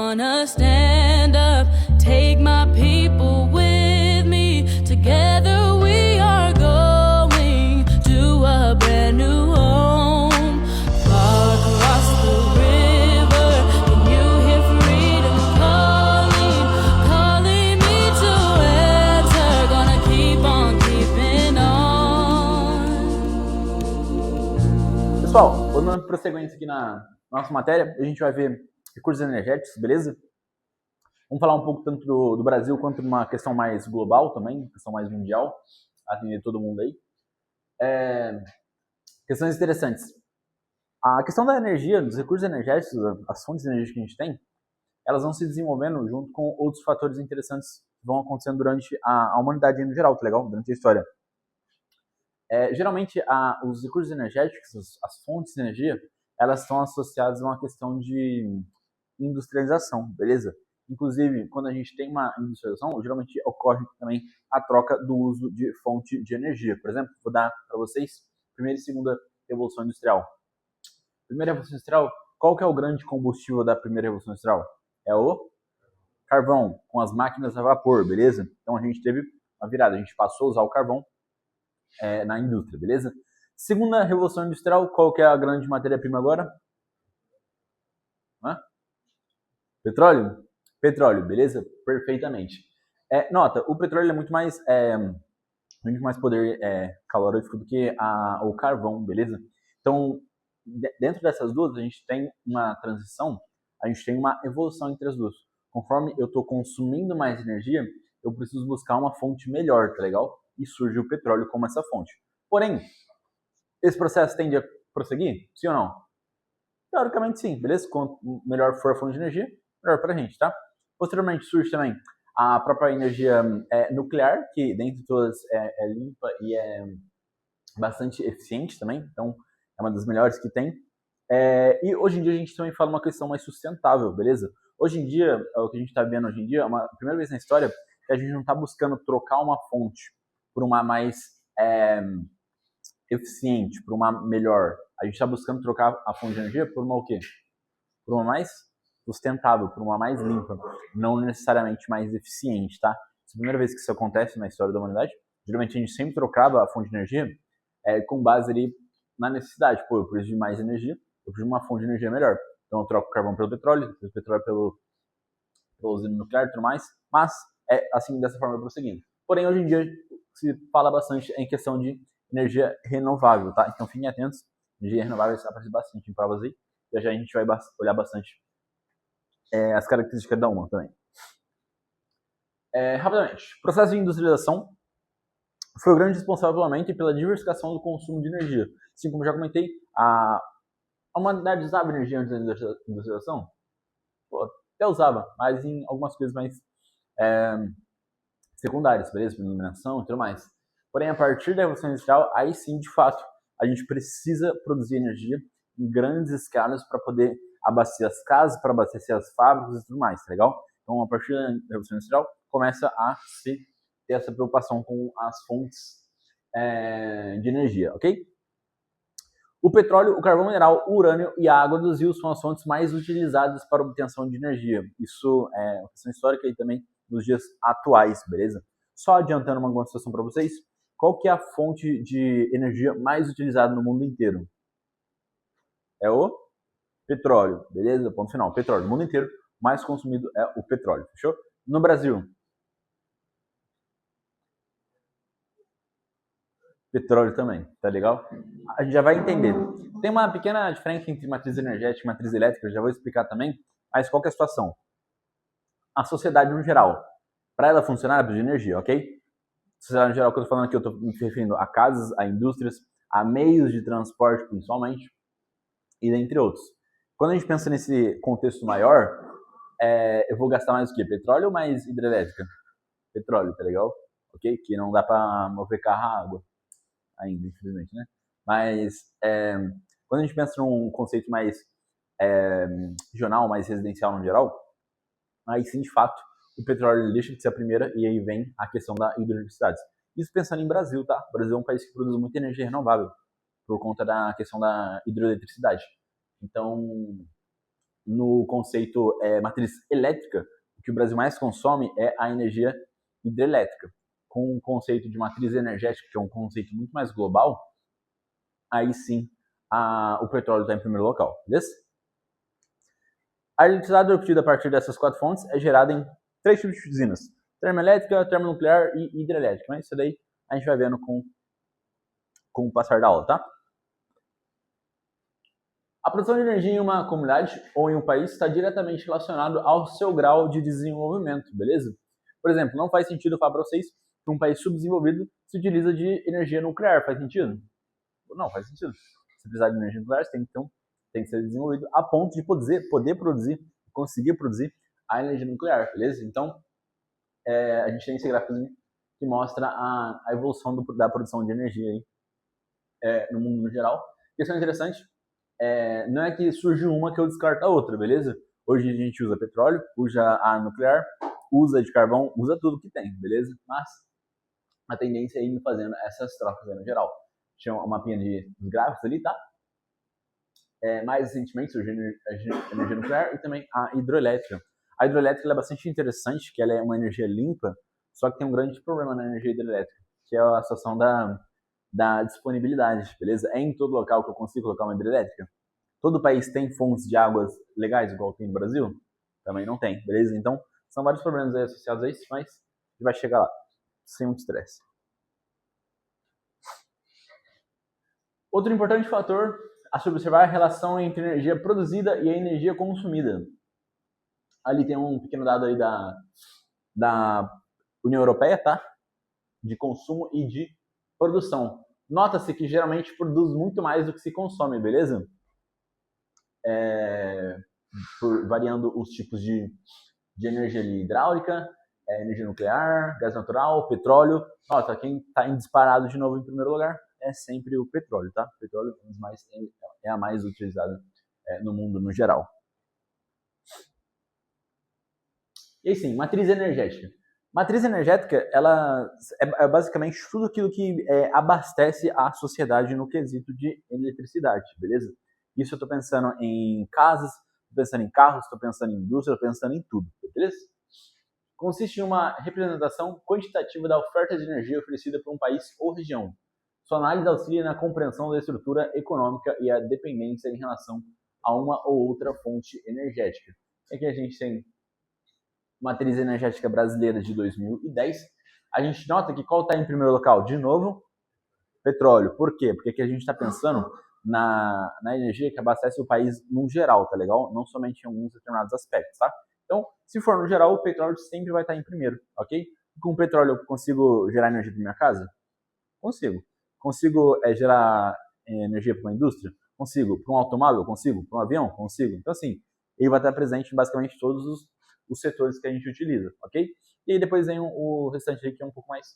gonna stand up, take my people with me. Together we are going to a brand new home. Far across the river, can you hear freedom calling, calling me to answer? Gonna keep on keeping on. Pessoal, vou dando prosseguência aqui na nossa matéria. A gente vai ver recursos energéticos, beleza? Vamos falar um pouco tanto do Brasil quanto de uma questão mais global também, questão mais mundial, atender todo mundo aí. Questões interessantes. A questão da energia, dos recursos energéticos, as fontes de energia que a gente tem, elas vão se desenvolvendo junto com outros fatores interessantes que vão acontecendo durante a humanidade no geral, tá legal? Durante a história. Geralmente, os recursos energéticos, as fontes de energia, elas estão associadas a uma questão de industrialização, beleza? Inclusive, quando a gente tem uma industrialização, geralmente ocorre também a troca do uso de fonte de energia. Por exemplo, vou dar para vocês primeira e segunda revolução industrial. Primeira revolução industrial, qual que é o grande combustível da primeira revolução industrial? É o carvão, com as máquinas a vapor, beleza? Então a gente teve uma virada, a gente passou a usar o carvão na indústria, beleza? Segunda revolução industrial, qual que é a grande matéria-prima agora? Petróleo? Petróleo, beleza? Perfeitamente. Nota, o petróleo é muito mais poder calorífico do que o carvão, beleza? Então, dentro dessas duas, a gente tem uma transição, a gente tem uma evolução entre as duas. Conforme eu estou consumindo mais energia, eu preciso buscar uma fonte melhor, tá legal? E surge o petróleo como essa fonte. Porém, esse processo tende a prosseguir? Sim ou não? Teoricamente sim, beleza? Quanto melhor for a fonte de energia, melhor para a gente, tá? Posteriormente surge também a própria energia nuclear, que dentre todas é limpa e é bastante eficiente também, então é uma das melhores que tem. E hoje em dia a gente também fala uma questão mais sustentável, beleza? Hoje em dia, o que a gente está vendo hoje em dia, é a primeira vez na história que a gente não está buscando trocar uma fonte por uma mais eficiente, por uma melhor. A gente está buscando trocar a fonte de energia por uma o quê? Por uma mais sustentável, por uma mais limpa, não necessariamente mais eficiente, tá? Essa é a primeira vez que isso acontece na história da humanidade. Geralmente a gente sempre trocava a fonte de energia com base ali na necessidade. Pô, eu preciso de mais energia, eu preciso de uma fonte de energia melhor. Então eu troco o carvão pelo petróleo, o petróleo pela usina nuclear e tudo mais, mas assim, dessa forma prosseguindo. Porém, hoje em dia se fala bastante em questão de energia renovável, tá? Então fiquem atentos, energia renovável aparece bastante em provas aí, e já a gente vai olhar bastante as características de cada uma também. Rapidamente, o processo de industrialização foi o grande responsável pelo aumento e pela diversificação do consumo de energia. Assim como já comentei, a humanidade usava energia antes da industrialização? Pô, até usava, mas em algumas coisas mais secundárias, beleza? Iluminação e tudo mais. Porém, a partir da Revolução Industrial, aí sim, de fato, a gente precisa produzir energia em grandes escalas para poder abastecer as casas, para abastecer as fábricas e tudo mais, tá legal? Então, a partir da Revolução Industrial, começa a se ter essa preocupação com as fontes de energia, ok? O petróleo, o carvão mineral, o urânio e a água dos rios são as fontes mais utilizadas para obtenção de energia. Isso é uma questão histórica e também nos dias atuais, beleza? Só adiantando uma situação para vocês, qual que é a fonte de energia mais utilizada no mundo inteiro? É o petróleo, beleza? Ponto final, petróleo. No mundo inteiro, mais consumido é o petróleo, fechou? No Brasil, petróleo também, tá legal? A gente já vai entender. Tem uma pequena diferença entre matriz energética e matriz elétrica, eu já vou explicar também, mas qual que é a situação? A sociedade no geral, para ela funcionar, ela precisa de energia, ok? Sociedade no geral, que eu tô falando aqui, eu tô me referindo a casas, a indústrias, a meios de transporte, principalmente, e dentre outros. Quando a gente pensa nesse contexto maior, eu vou gastar mais o quê? Petróleo ou mais hidrelétrica? Petróleo, tá legal? Ok? Que não dá para mover carro a água ainda, infelizmente, né? Mas quando a gente pensa num conceito mais regional, mais residencial no geral, aí sim, de fato, o petróleo deixa de ser a primeira e aí vem a questão da hidroeletricidade. Isso pensando em Brasil, tá? O Brasil é um país que produz muita energia renovável por conta da questão da hidroeletricidade. Então, no conceito matriz elétrica, o que o Brasil mais consome é a energia hidrelétrica. Com o conceito de matriz energética, que é um conceito muito mais global, aí sim o petróleo está em primeiro local, beleza? A eletricidade obtida a partir dessas 4 fontes é gerada em 3 tipos de usinas: termoelétrica, termonuclear e hidrelétrica. Mas isso daí a gente vai vendo com o passar da aula, tá? A produção de energia em uma comunidade ou em um país está diretamente relacionado ao seu grau de desenvolvimento, beleza? Por exemplo, não faz sentido falar para vocês que um país subdesenvolvido se utiliza de energia nuclear. Faz sentido? Não, faz sentido. Se precisar de energia nuclear, tem que ser desenvolvido a ponto de poder produzir, conseguir produzir a energia nuclear, beleza? Então, a gente tem esse gráfico que mostra a evolução da produção de energia aí, no mundo no geral. Isso é interessante. Não é que surge uma que eu descarto a outra, beleza? Hoje a gente usa petróleo, usa a nuclear, usa de carvão, usa tudo que tem, beleza? Mas a tendência é ir fazendo essas trocas aí no geral. Tinha uma mapinha dos gráficos ali, tá? Mais recentemente surgiu a energia nuclear e também a hidroelétrica. A hidroelétrica é bastante interessante, que ela é uma energia limpa, só que tem um grande problema na energia hidrelétrica, que é a situação da disponibilidade, beleza? É em todo local que eu consigo colocar uma hidrelétrica? Todo país tem fontes de águas legais, igual tem no Brasil? Também não tem, beleza? Então, são vários problemas aí associados a isso, mas a gente vai chegar lá, sem muito estresse. Outro importante fator a se observar é a relação entre a energia produzida e a energia consumida. Ali tem um pequeno dado aí da União Europeia, tá? De consumo e de produção. Nota-se que geralmente produz muito mais do que se consome, beleza? Variando os tipos de energia ali, hidráulica, energia nuclear, gás natural, petróleo. Nota, quem está disparado de novo em primeiro lugar é sempre o petróleo, tá? O petróleo é a mais utilizada no mundo no geral. E aí sim, matriz energética. Matriz energética, ela é basicamente tudo aquilo que abastece a sociedade no quesito de eletricidade, beleza? Isso eu estou pensando em casas, estou pensando em carros, estou pensando em indústria, estou pensando em tudo, beleza? Consiste em uma representação quantitativa da oferta de energia oferecida por um país ou região. Sua análise auxilia na compreensão da estrutura econômica e a dependência em relação a uma ou outra fonte energética. Aqui a gente tem matriz energética brasileira de 2010. A gente nota que qual está em primeiro local? De novo, petróleo. Por quê? Porque aqui a gente está pensando na energia que abastece o país no geral, tá legal? Não somente em alguns determinados aspectos, tá? Então, se for no geral, o petróleo sempre vai estar em primeiro, ok? Com o petróleo eu consigo gerar energia para minha casa? Consigo. Consigo gerar energia para uma indústria? Consigo. Para um automóvel? Consigo. Para um avião? Consigo. Então, assim, ele vai estar presente em basicamente todos os setores que a gente utiliza, ok? E aí depois vem o restante aí que é um pouco mais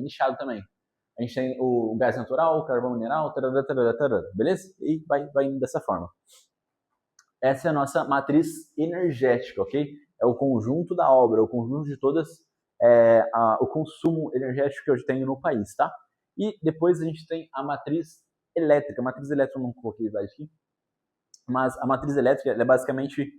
nichado também. A gente tem o gás natural, o carvão mineral, tarará, tarará, tarará, beleza? E vai indo dessa forma. Essa é a nossa matriz energética, ok? É o conjunto da obra, o conjunto de todas o consumo energético que eu tenho no país, tá? E depois a gente tem a matriz elétrica. A matriz elétrica eu não coloquei aqui, mas a matriz elétrica é basicamente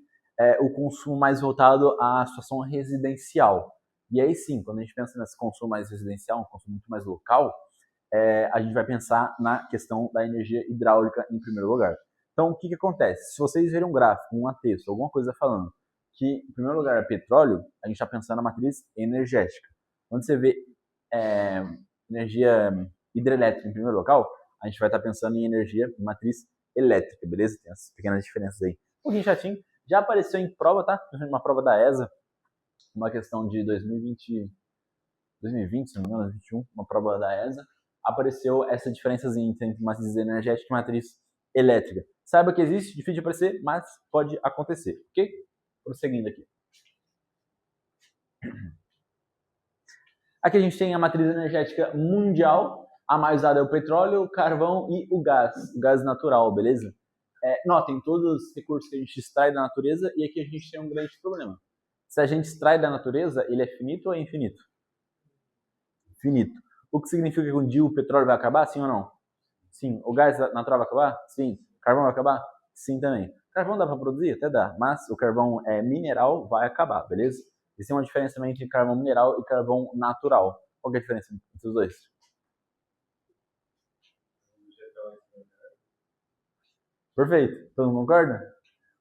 o consumo mais voltado à situação residencial. E aí sim, quando a gente pensa nesse consumo mais residencial, um consumo muito mais local, a gente vai pensar na questão da energia hidráulica em primeiro lugar. Então, o que acontece? Se vocês verem um gráfico, um texto, alguma coisa falando que, em primeiro lugar, é petróleo, a gente está pensando na matriz energética. Quando você vê energia hidrelétrica em primeiro local, a gente vai estar pensando em energia matriz elétrica, beleza? Tem essas pequenas diferenças aí. Um pouquinho chatinho. Já apareceu em prova, tá? Uma prova da ESA, uma questão de 2020, se não me engano, 2021, uma prova da ESA, apareceu essa diferençazinha entre matriz energética e matriz elétrica. Saiba que existe, difícil de aparecer, mas pode acontecer, ok? Prosseguindo aqui. Aqui a gente tem a matriz energética mundial. A mais usada é o petróleo, o carvão e o gás natural, beleza? Notem, todos os recursos que a gente extrai da natureza, e aqui a gente tem um grande problema. Se a gente extrai da natureza, ele é finito ou é infinito? Finito. O que significa que um dia o petróleo vai acabar, sim ou não? Sim. O gás natural vai acabar? Sim. O carvão vai acabar? Sim também. Carvão dá para produzir? Até dá, mas o carvão mineral vai acabar, beleza? Existe uma diferença também entre carvão mineral e carvão natural. Qual que é a diferença entre os dois? Perfeito, todo mundo concorda?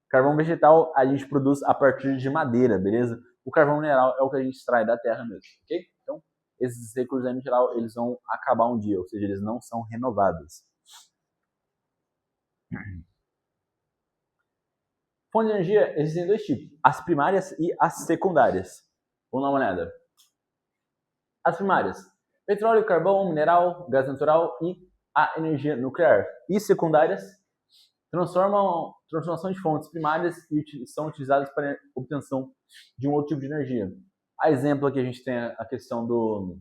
Carvão vegetal a gente produz a partir de madeira, beleza? O carvão mineral é o que a gente extrai da terra mesmo, ok? Então, esses recursos aí, no geral, eles vão acabar um dia, ou seja, eles não são renováveis. Fonte de energia existem dois tipos, as primárias e as secundárias. Vamos dar uma olhada. As primárias, petróleo, carvão, mineral, gás natural e a energia nuclear. E secundárias, transformação de fontes primárias e são utilizadas para a obtenção de um outro tipo de energia. A exemplo aqui a gente tem a questão do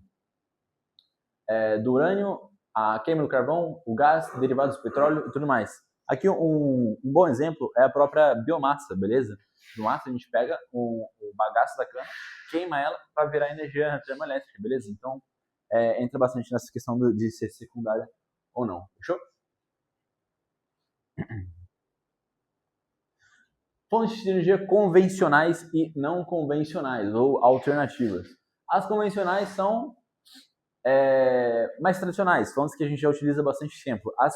urânio, a queima do carvão, o gás, derivados do petróleo e tudo mais. Aqui um bom exemplo é a própria biomassa, beleza? Biomassa a gente pega o bagaço da cana, queima ela para virar energia termoelétrica, beleza? Então entra bastante nessa questão de ser secundária ou não, fechou? Fontes de energia convencionais e não convencionais, ou alternativas. As convencionais são mais tradicionais, fontes que a gente já utiliza há bastante tempo. As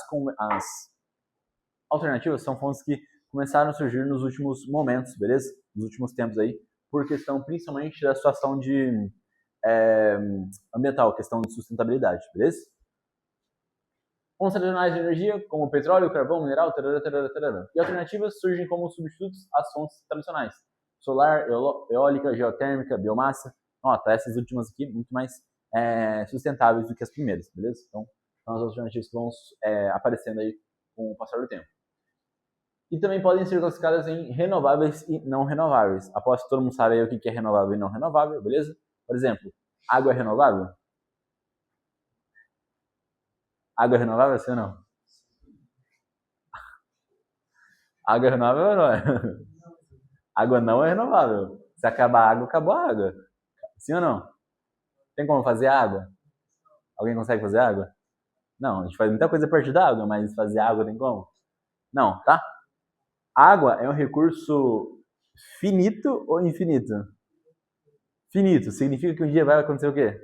alternativas são fontes que começaram a surgir nos últimos momentos, beleza? Nos últimos tempos aí, por questão principalmente da situação de ambiental, questão de sustentabilidade, beleza? Fontes tradicionais de energia, como petróleo, carvão, mineral, tarará, tarará, tarará. E alternativas surgem como substitutos às fontes tradicionais. Solar, eólica, geotérmica, biomassa. Nota, essas últimas aqui muito mais sustentáveis do que as primeiras, beleza? Então, são as alternativas que vão aparecendo aí com o passar do tempo. E também podem ser classificadas em renováveis e não renováveis. Aposto que todo mundo sabe aí o que é renovável e não renovável, beleza? Por exemplo, água é renovável? Água é renovável, sim ou não? Água é renovável ou não é? Água não é renovável. Se acabar a água, acabou a água. Sim ou não? Tem como fazer água? Alguém consegue fazer água? Não, a gente faz muita coisa a partir da água, mas fazer água tem como? Não, tá? Água é um recurso finito ou infinito? Finito. Significa que um dia vai acontecer o quê?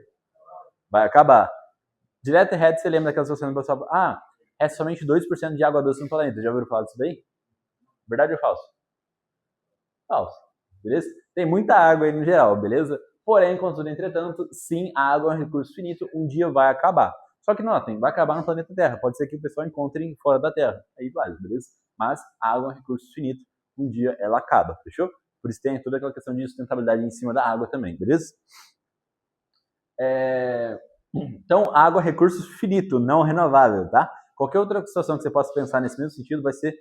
Vai acabar. Direto e reto, você lembra daquela situação do pessoal? É somente 2% de água doce no planeta. Já ouviram falar disso daí? Verdade ou falso? Falso. Beleza? Tem muita água aí no geral, beleza? Porém, contudo, entretanto, sim, a água é um recurso finito, um dia vai acabar. Só que notem, vai acabar no planeta Terra. Pode ser que o pessoal encontre fora da Terra. Aí vale, beleza? Mas a água é um recurso finito, um dia ela acaba, fechou? Por isso tem toda aquela questão de sustentabilidade em cima da água também, beleza? Então, água é recurso finito, não renovável, tá? Qualquer outra situação que você possa pensar nesse mesmo sentido vai ser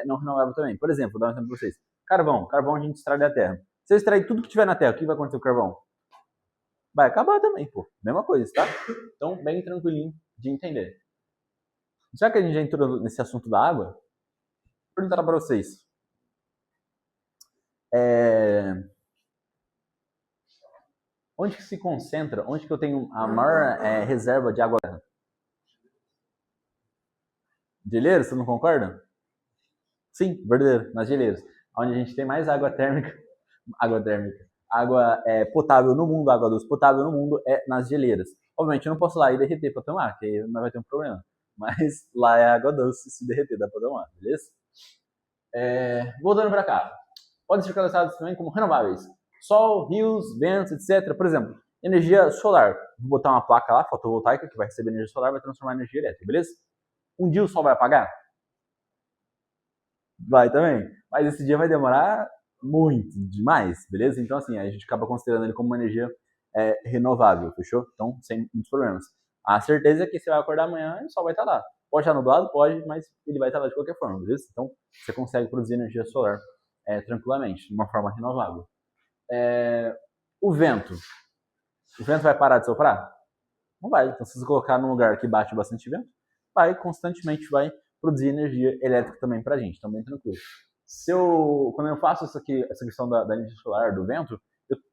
não renovável também. Por exemplo, vou dar um exemplo para vocês. Carvão a gente extrai da terra. Se eu extrair tudo que tiver na terra, o que vai acontecer com o carvão? Vai acabar também, pô. Mesma coisa, tá? Então, bem tranquilinho de entender. Já que a gente já entrou nesse assunto da água, vou perguntar para vocês. Onde que se concentra, onde que eu tenho a maior reserva de água? Geleiros, você não concorda? Sim, verdadeiro, nas geleiras. Onde a gente tem mais água potável no mundo, água doce potável no mundo é nas geleiras. Obviamente eu não posso ir lá e derreter para tomar, porque aí não vai ter um problema. Mas lá é água doce, se derreter dá para tomar, beleza? Voltando para cá. Podem ser classificados também como renováveis. Sol, rios, ventos, etc. Por exemplo, energia solar. Vou botar uma placa lá, fotovoltaica, que vai receber energia solar e vai transformar em energia elétrica, beleza? Um dia o sol vai apagar? Vai também. Mas esse dia vai demorar muito, demais, beleza? Então, assim, a gente acaba considerando ele como uma energia renovável, fechou? Então, sem muitos problemas. A certeza é que você vai acordar amanhã e o sol vai estar lá. Pode estar nublado? Pode, mas ele vai estar lá de qualquer forma, beleza? Então, você consegue produzir energia solar tranquilamente, de uma forma renovável. O vento. O vento vai parar de soprar? Não vai. Então, se você colocar num lugar que bate bastante vento, constantemente vai produzir energia elétrica também pra gente. Então, bem tranquilo. Quando eu faço essa questão da energia solar, do vento,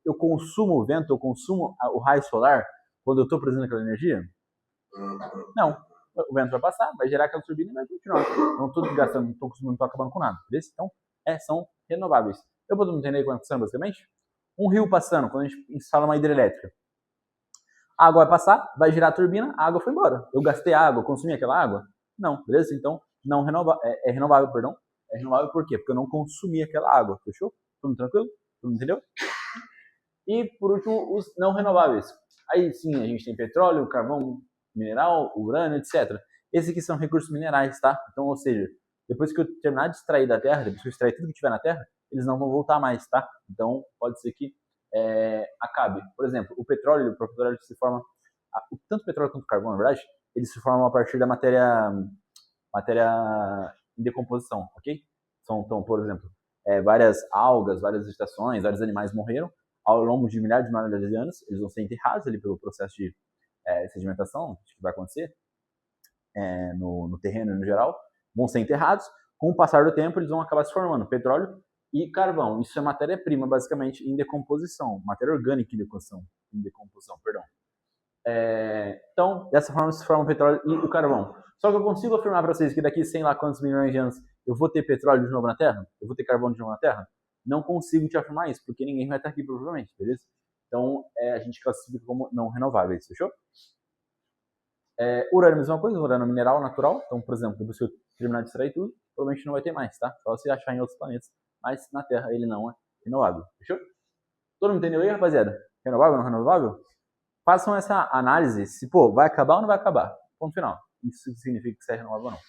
eu consumo o vento, eu consumo o raio solar quando eu estou produzindo aquela energia? Não. o vento vai passar, vai gerar aquela turbina e vai continuar. Não estou desgastando, não estou consumindo, não estou acabando com nada. Beleza? Então, são renováveis. Eu posso entender como é que funciona, basicamente? Um rio passando, quando a gente instala uma hidrelétrica. A água vai passar, vai girar a turbina, a água foi embora. Eu gastei água, consumi aquela água? Não, beleza? Então, não é renovável, perdão. É renovável por quê? Porque eu não consumi aquela água, fechou? Tudo tranquilo? Tudo entendeu? E, por último, os não renováveis. Aí sim, a gente tem petróleo, carvão, mineral, urânio, etc. Esses aqui são recursos minerais, tá? Então, ou seja, depois que eu terminar de extrair da Terra, depois que eu extrair tudo que tiver na Terra, eles não vão voltar mais, tá? Então, pode ser que acabe. Por exemplo, o petróleo se forma... Tanto o petróleo quanto o carvão, na verdade, eles se formam a partir da matéria em decomposição, ok? Então, por exemplo, várias algas, várias vegetações, vários animais morreram ao longo de milhares de anos, eles vão ser enterrados ali pelo processo de sedimentação que vai acontecer no terreno no geral, vão ser enterrados. Com o passar do tempo, eles vão acabar se formando petróleo e carvão. Isso é matéria-prima, basicamente, em decomposição, matéria orgânica em decomposição, perdão. Então, dessa forma se forma o petróleo e o carvão. Só que eu consigo afirmar para vocês que daqui 100 lá quantos milhões de anos eu vou ter petróleo de novo na Terra? Eu vou ter carvão de novo na Terra? Não consigo te afirmar isso, porque ninguém vai estar aqui provavelmente, beleza? Então, a gente classifica como não renováveis, fechou? Urânio, mesma coisa, urânio mineral natural. Então, por exemplo, depois que eu terminar de extrair tudo, provavelmente não vai ter mais, tá? Só se achar em outros planetas. Mas na Terra ele não é renovável, fechou? Todo mundo entendeu aí, rapaziada? Renovável ou não renovável? Façam essa análise se, vai acabar ou não vai acabar. Ponto final. Isso significa que se é renovável ou não.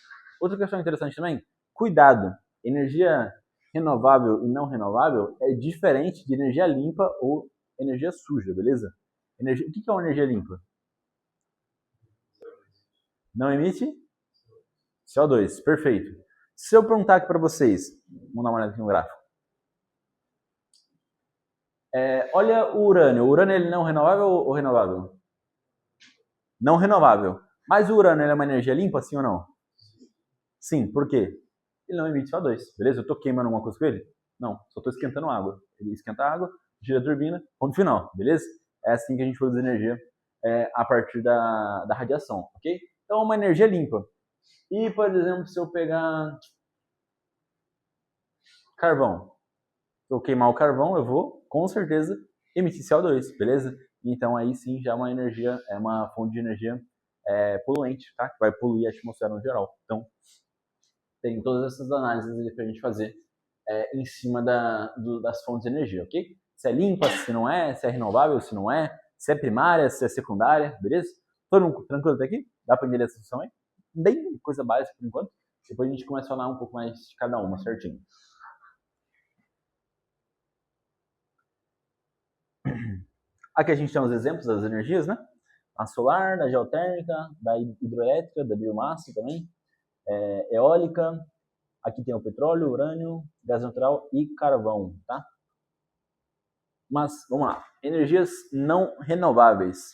Outra questão interessante também, cuidado. Energia renovável e não renovável é diferente de energia limpa ou energia suja, beleza? O que é uma energia limpa? Não emite CO2, perfeito. Se eu perguntar aqui para vocês, vamos dar uma olhada aqui no gráfico. Olha o urânio. O urânio ele não renovável ou renovável? Não renovável. Mas o urânio ele é uma energia limpa, sim ou não? Sim, por quê? Ele não emite CO2, beleza? Eu estou queimando alguma coisa com ele? Não, só estou esquentando água. Ele esquenta a água, gira a turbina, ponto final, beleza? É assim que a gente produz energia a partir da radiação, ok? Então, é uma energia limpa. E, por exemplo, se eu pegar carvão, se eu queimar o carvão, eu vou, com certeza, emitir CO2, beleza? Então, aí sim, já é uma energia, é uma fonte de energia poluente, tá? Que vai poluir a atmosfera no geral. Então, tem todas essas análises para a gente fazer em cima das fontes de energia, ok? Se é limpa, se não é, se é renovável, se não é, se é primária, se é secundária, beleza? Todo mundo tranquilo até aqui? Dá para entender essa discussão aí? Bem coisa básica por enquanto. Depois a gente começa a falar um pouco mais de cada uma, certinho. Aqui a gente tem os exemplos das energias, né? A solar, da geotérmica, da hidroelétrica, da biomassa também, eólica. Aqui tem o petróleo, urânio, gás natural e carvão, tá? Mas, vamos lá. Energias não renováveis.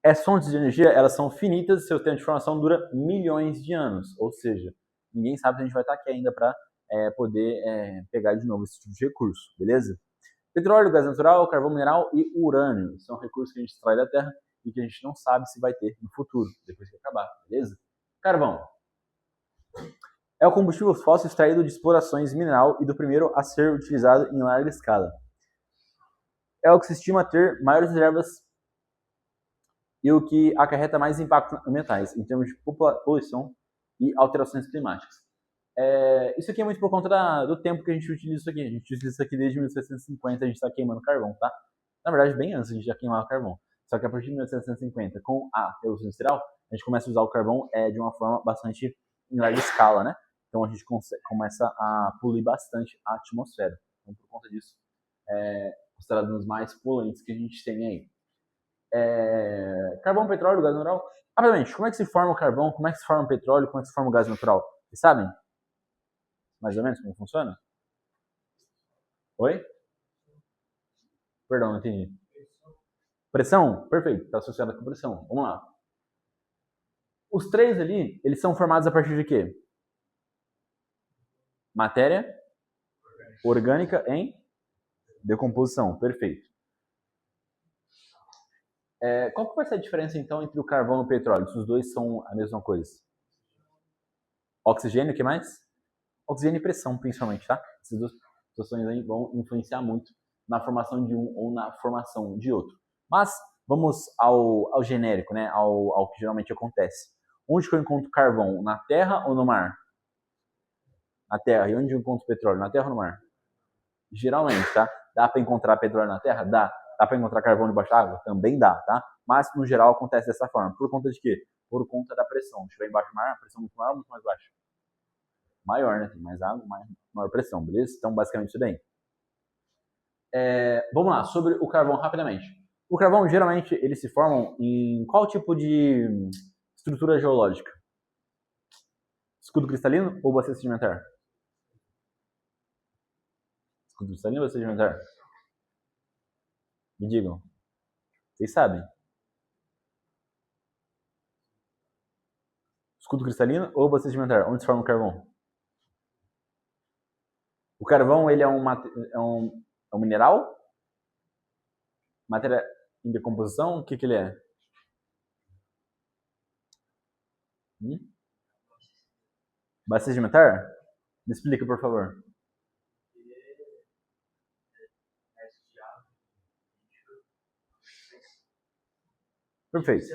As fontes de energia, elas são finitas e seu tempo de formação dura milhões de anos. Ou seja, ninguém sabe se a gente vai estar aqui ainda para poder pegar de novo esse tipo de recurso, beleza? Petróleo, gás natural, carvão mineral e urânio são recursos que a gente extrai da Terra e que a gente não sabe se vai ter no futuro, depois que acabar, beleza? Carvão. É o combustível fóssil extraído de explorações mineral e do primeiro a ser utilizado em larga escala. É o que se estima ter maiores reservas e o que acarreta mais impactos ambientais em termos de poluição e alterações climáticas. Isso aqui é muito por conta do tempo que a gente utiliza isso aqui. A gente utiliza isso aqui desde 1750, a gente está queimando carvão, tá? Na verdade, bem antes a gente já queimava carvão. Só que a partir de 1750, com a Revolução Industrial, a gente começa a usar o carvão de uma forma bastante em larga escala, né? Então a gente começa a poluir bastante a atmosfera. Então, por conta disso, considerado um dos mais poluentes que a gente tem aí. Carvão, petróleo, gás natural. Rapidamente, como é que se forma o carvão? Como é que se forma o petróleo? Como é que se forma o gás natural? Vocês sabem? Mais ou menos como funciona? Oi? Perdão, não entendi. Pressão? Perfeito, está associado com pressão. Vamos lá. Os três ali, eles são formados a partir de quê? Matéria orgânica em decomposição. Perfeito. Qual que vai ser a diferença, então, entre o carvão e o petróleo? Se os dois são a mesma coisa? Oxigênio, o que mais? Oxigênio e pressão, principalmente, tá? Essas duas situações aí vão influenciar muito na formação de um ou na formação de outro. Mas vamos ao genérico, né? Ao que geralmente acontece. Onde que eu encontro carvão? Na terra ou no mar? Na terra. E onde eu encontro petróleo? Na terra ou no mar? Geralmente, tá? Dá para encontrar petróleo na terra? Dá. Dá para encontrar carvão debaixo d'água? Também dá, tá? Mas, no geral, acontece dessa forma. Por conta de quê? Por conta da pressão. Se estiver embaixo do mar, a pressão é muito maior ou muito mais baixa? Maior, né? Tem mais água, maior pressão, beleza? Então, basicamente, isso daí. Vamos lá, sobre o carvão, rapidamente. O carvão, geralmente, eles se formam em qual tipo de estrutura geológica? Escudo cristalino ou bacia sedimentar? Escudo cristalino ou bacia sedimentar? Me digam. Vocês sabem. Escudo cristalino ou bacia sedimentar? Onde se forma o carvão? O carvão, ele é um mineral? Matéria em decomposição? O que ele é? Bacia sedimentar? Me explica, por favor. Perfeito.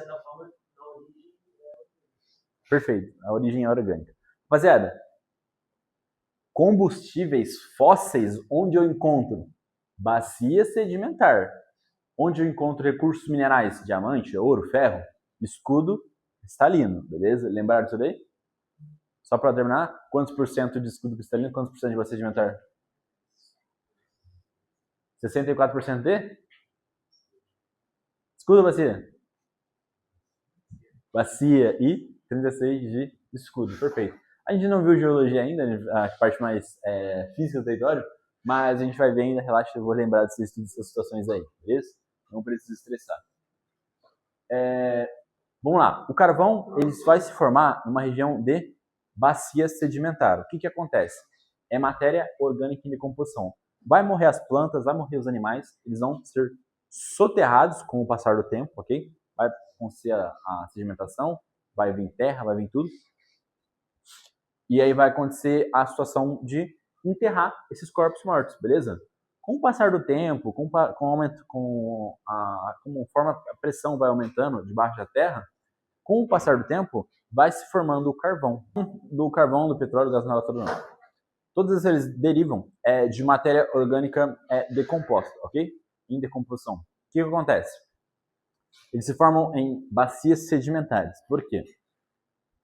Perfeito. A origem é orgânica. Rapaziada, combustíveis fósseis, onde eu encontro? Bacia sedimentar. Onde eu encontro recursos minerais? Diamante, ouro, ferro, escudo cristalino, beleza? Lembraram disso daí? Só para terminar, quantos por cento de escudo cristalino, quantos por cento de bacia sedimentar? 64% de? Escudo ou bacia? Bacia e 36% de escudo, perfeito. A gente não viu geologia ainda, a parte mais física do território, mas a gente vai ver ainda, relaxa, eu vou lembrar desses estudos, dessas situações aí, beleza? Não precisa estressar. Vamos lá, o carvão ele vai se formar numa região de bacia sedimentar. O que acontece? É matéria orgânica em decomposição. Vai morrer as plantas, vai morrer os animais, eles vão ser soterrados com o passar do tempo, ok? Vai acontecer a sedimentação, vai vir terra, vai vir tudo. E aí vai acontecer a situação de enterrar esses corpos mortos, beleza? Com o passar do tempo, conforme a pressão vai aumentando debaixo da terra, com o passar do tempo, vai se formando o carvão. Do carvão, do petróleo, do gás natural, todos eles derivam de matéria orgânica decomposta, ok? Em decomposição. O que acontece? Eles se formam em bacias sedimentares. Por quê?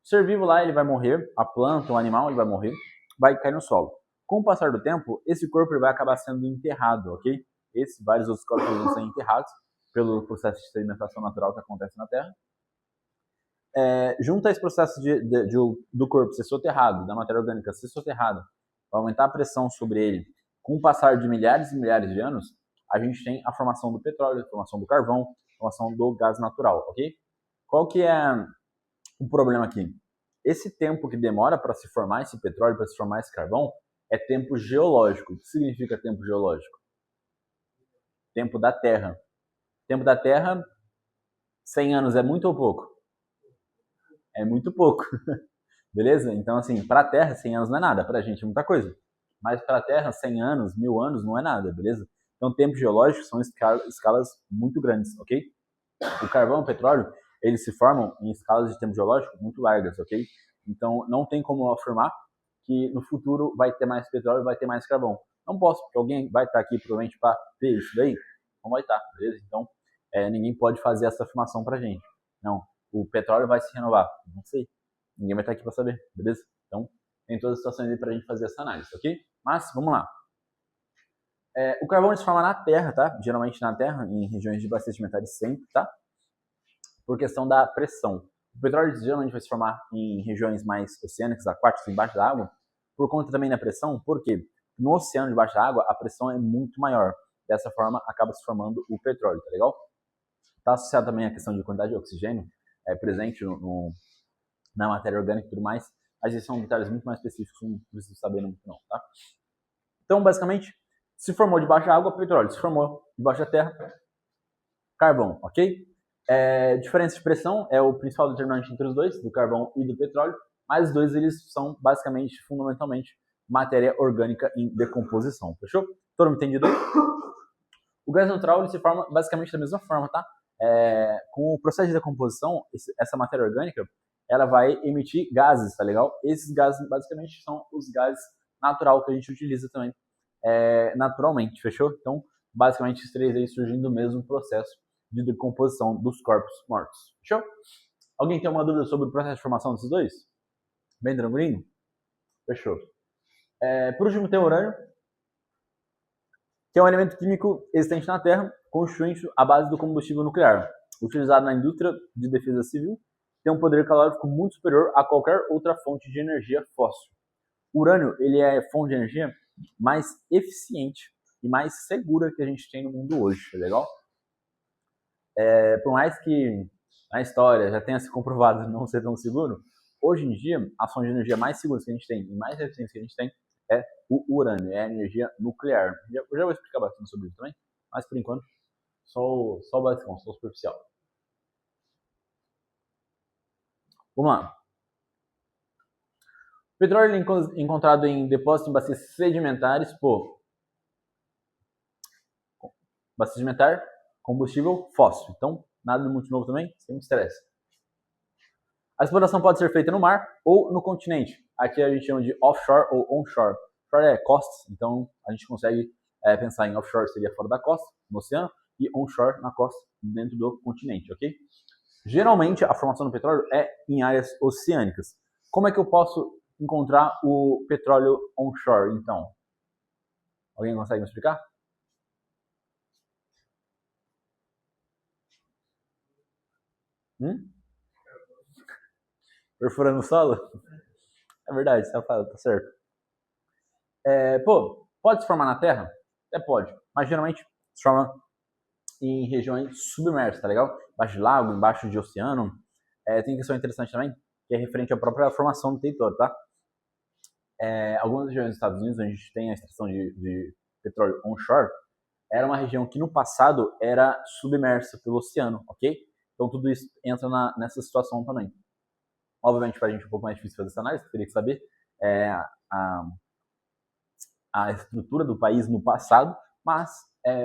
O ser vivo lá ele vai morrer, a planta, o animal ele vai morrer, vai cair no solo. Com o passar do tempo, esse corpo ele vai acabar sendo enterrado, ok? Vários outros corpos vão ser enterrados pelo processo de sedimentação natural que acontece na Terra. Junto a esse processo do corpo ser soterrado, da matéria orgânica ser soterrada, vai aumentar a pressão sobre ele. Com o passar de milhares e milhares de anos, a gente tem a formação do petróleo, a formação do carvão, a formação do gás natural, ok? Qual que é o problema aqui? Esse tempo que demora para se formar esse petróleo, para se formar esse carvão, é tempo geológico. O que significa tempo geológico? Tempo da Terra. Tempo da Terra, 100 anos é muito ou pouco? É muito pouco. Beleza? Então, assim, para a Terra, 100 anos não é nada. Para a gente é muita coisa. Mas para a Terra, 100 anos, 1000 anos não é nada, beleza? Então, tempos geológicos são escalas muito grandes, ok? O carvão e o petróleo, eles se formam em escalas de tempo geológico muito largas, ok? Então, não tem como eu afirmar que no futuro vai ter mais petróleo e vai ter mais carvão. Não posso, porque alguém vai estar aqui provavelmente para ver isso daí. Não vai estar, beleza? Então, ninguém pode fazer essa afirmação pra gente. Não, o petróleo vai se renovar. Não sei. Ninguém vai estar aqui para saber, beleza? Então, tem todas as situações aí pra gente fazer essa análise, ok? Mas, vamos lá. O carvão se forma na Terra, tá? Geralmente na Terra, em regiões de bacias sedimentares sempre, tá? Por questão da pressão. O petróleo geralmente vai se formar em regiões mais oceânicas, aquáticas, embaixo da água, por conta também da pressão, porque no oceano debaixo da água a pressão é muito maior. Dessa forma acaba se formando o petróleo, tá legal? Está associado também à questão de quantidade de oxigênio presente na matéria orgânica e tudo mais. Mas esses são detalhes muito mais específicos, não preciso saber muito não, tá? Então, basicamente, se formou debaixo da água, petróleo. Se formou debaixo da terra, carvão, ok? Diferença de pressão é o principal determinante entre os dois, do carvão e do petróleo, mas os dois eles são basicamente, fundamentalmente, matéria orgânica em decomposição, fechou? Todo mundo entendido aí? O gás natural ele se forma basicamente da mesma forma, tá? Com o processo de decomposição, essa matéria orgânica, ela vai emitir gases, tá legal? Esses gases basicamente são os gases natural que a gente utiliza também naturalmente, fechou? Então, basicamente, esses três aí surgem do mesmo processo de decomposição dos corpos mortos, fechou? Alguém tem alguma dúvida sobre o processo de formação desses dois? Bem tranquilinho? Fechou. Por último, tem o urânio, que é um elemento químico existente na Terra, constituinte a base do combustível nuclear, utilizado na indústria de defesa civil, tem um poder calórico muito superior a qualquer outra fonte de energia fóssil. O urânio ele é a fonte de energia mais eficiente e mais segura que a gente tem no mundo hoje, tá legal? Por mais que na história já tenha se comprovado não ser tão seguro, hoje em dia a fonte de energia mais segura que a gente tem e mais eficiente que a gente tem é o urânio, é a energia nuclear. Eu já vou explicar bastante sobre isso também, mas por enquanto só o basicão, só o superficial. Vamos lá. O petróleo é encontrado em depósitos em bacias sedimentares, bacia sedimentar, combustível fóssil. Então, nada muito novo também, sem estresse. A exploração pode ser feita no mar ou no continente. Aqui a gente chama de offshore ou onshore. Offshore é costas, então a gente consegue pensar em offshore seria fora da costa, no oceano, e onshore na costa, dentro do continente, ok? Geralmente a formação do petróleo é em áreas oceânicas. Como é que eu posso encontrar o petróleo onshore, então? Alguém consegue me explicar? Perfurando o solo? É verdade, você tá certo. Pode se formar na Terra? Até pode, mas geralmente se forma em regiões submersas, tá legal? Embaixo de lago, embaixo de oceano. Tem questão interessante também, que é referente à própria formação do território, tá? Algumas regiões dos Estados Unidos, onde a gente tem a extração de petróleo onshore, era uma região que no passado era submersa pelo oceano, ok? Então tudo isso entra nessa situação também. Obviamente, para a gente é um pouco mais difícil fazer essa análise, teria que saber a estrutura do país no passado, mas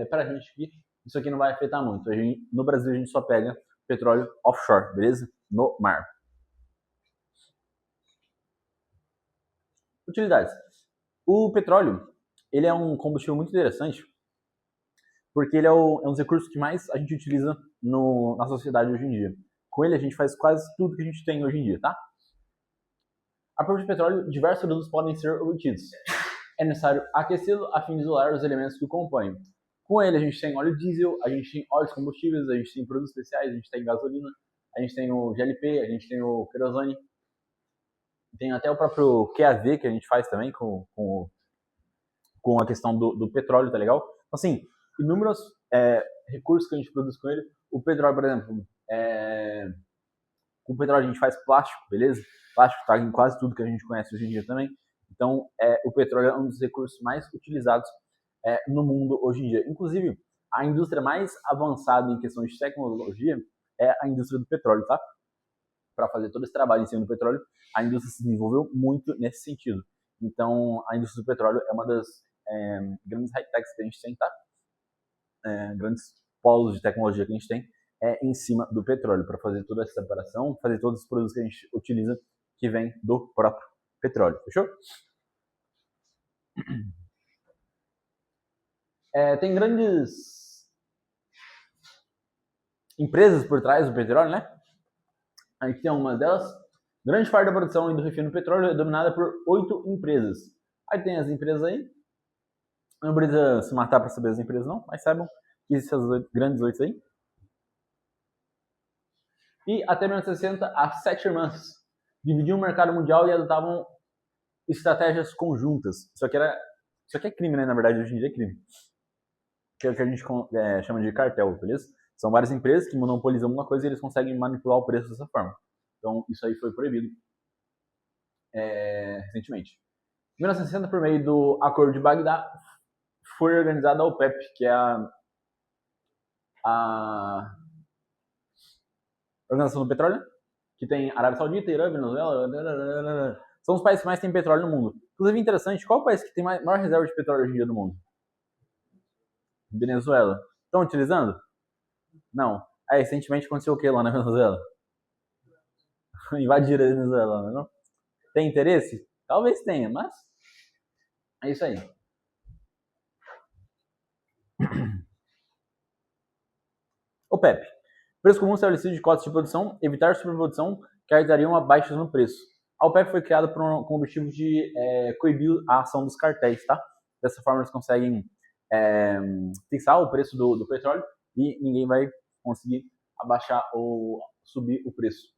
para a gente aqui, isso aqui não vai afetar muito. No Brasil, a gente só pega petróleo offshore, beleza? No mar. Utilidades. O petróleo, ele é um combustível muito interessante, porque ele é um dos recursos que mais a gente utiliza na sociedade hoje em dia. Com ele, a gente faz quase tudo que a gente tem hoje em dia, tá? A partir do petróleo, diversos produtos podem ser obtidos. É necessário aquecê-lo a fim de isolar os elementos que o compõem. Com ele, a gente tem óleo diesel, a gente tem óleos combustíveis, a gente tem produtos especiais, a gente tem gasolina, a gente tem o GLP, a gente tem o querosene, tem até o próprio QAV que a gente faz também com a questão do petróleo, tá legal? Então, assim, inúmeros recursos que a gente produz com ele. O petróleo, por exemplo, com o petróleo a gente faz plástico, beleza? Plástico está em quase tudo que a gente conhece hoje em dia também. Então, o petróleo é um dos recursos mais utilizados no mundo hoje em dia. Inclusive, a indústria mais avançada em questão de tecnologia é a indústria do petróleo, tá? Para fazer todo esse trabalho em cima do petróleo, a indústria se desenvolveu muito nesse sentido. Então, a indústria do petróleo é uma das grandes high-techs que a gente tem, tá? Grandes polos de tecnologia que a gente tem em cima do petróleo, para fazer toda essa separação, fazer todos os produtos que a gente utiliza que vem do próprio petróleo, fechou? Tem grandes empresas por trás do petróleo, né? A gente tem algumas delas. Grande parte da produção e do refino do petróleo é dominada por 8 empresas. Aí tem as empresas aí. Não precisa se matar para saber as empresas não, mas saibam que existem as grandes 8 aí. E até 1960, as 7 irmãs dividiam o mercado mundial e adotavam estratégias conjuntas. Isso aqui é crime, né? Na verdade, hoje em dia é crime. Que é o que a gente chama de cartel, beleza? São várias empresas que monopolizam uma coisa e eles conseguem manipular o preço dessa forma. Então, isso aí foi proibido recentemente. Em 1960, por meio do Acordo de Bagdá, foi organizada a OPEP, que é Organização do Petróleo, que tem Arábia Saudita, Irã, Venezuela, são os países que mais têm petróleo no mundo. Inclusive, interessante, qual é o país que tem maior reserva de petróleo hoje em dia no mundo? Venezuela. Estão utilizando? Não. Aí, recentemente aconteceu o que lá na Venezuela? Invadiram a Venezuela, não? Tem interesse? Talvez tenha, mas é isso aí. OPEP. Preço comum estabelecido de cotas de produção, evitar superprodução, que ajudaria uma baixa no preço. A OPEP foi criada com o objetivo de coibir a ação dos cartéis, tá? Dessa forma eles conseguem fixar o preço do petróleo e ninguém vai conseguir abaixar ou subir o preço.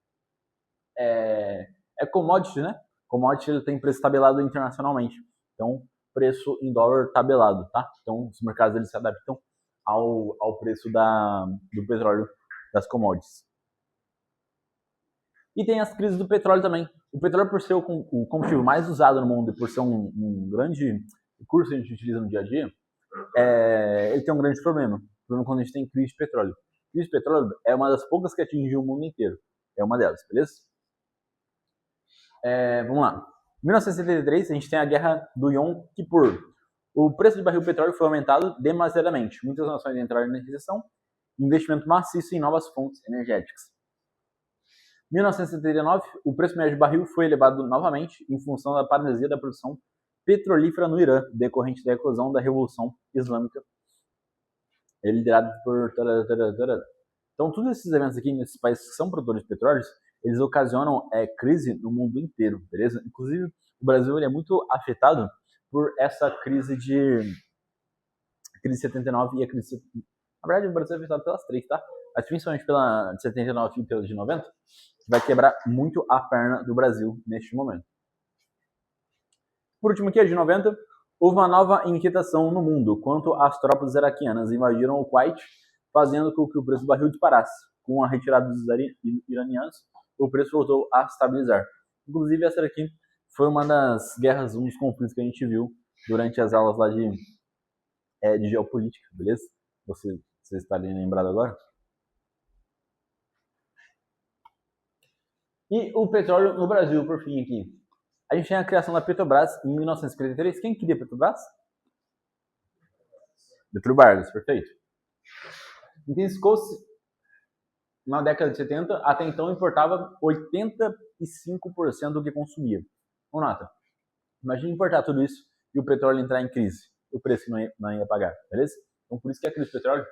É commodity, né? Commodity ele tem preço tabelado internacionalmente. Então, preço em dólar tabelado, tá? Então, os mercados eles se adaptam ao preço do petróleo, das commodities. E tem as crises do petróleo também. O petróleo, por ser o combustível mais usado no mundo e por ser um grande recurso que a gente utiliza no dia a dia, ele tem um grande problema. O problema quando a gente tem crise de petróleo. Crise de petróleo é uma das poucas que atinge o mundo inteiro. É uma delas, beleza? Vamos lá. Em 1973, a gente tem a Guerra do Yom Kippur. O preço do barril de petróleo foi aumentado demasiadamente. Muitas nações entraram na recessão. Investimento maciço em novas fontes energéticas. Em 1979, o preço médio do barril foi elevado novamente em função da paralisia da produção petrolífera no Irã, decorrente da eclosão da Revolução Islâmica, liderada por... Então, todos esses eventos aqui, nesses países que são produtores de petróleo, eles ocasionam crise no mundo inteiro, beleza? Inclusive, o Brasil ele é muito afetado por essa crise de 79 e a crise... Na verdade, o Brasil é afetado pelas três, tá? Mas principalmente pela de 79 e pela de 90, que vai quebrar muito a perna do Brasil neste momento. Por último aqui, a de 90, houve uma nova inquietação no mundo quanto às tropas iraquianas invadiram o Kuwait, fazendo com que o preço do barril disparasse. Com a retirada dos iranianos, o preço voltou a estabilizar. Inclusive, essa daqui foi uma das guerras, um dos conflitos que a gente viu durante as aulas lá de geopolítica, beleza? Vocês estarem lembrados agora? E o petróleo no Brasil, por fim, aqui. A gente tem a criação da Petrobras em 1953. Quem queria Petrobras? Getúlio Vargas, perfeito. Intensificou-se na década de 70, até então importava 85% do que consumia. Vamos nota. Imagina importar tudo isso e o petróleo entrar em crise. O preço não ia pagar, beleza? Então, por isso que a crise do petróleo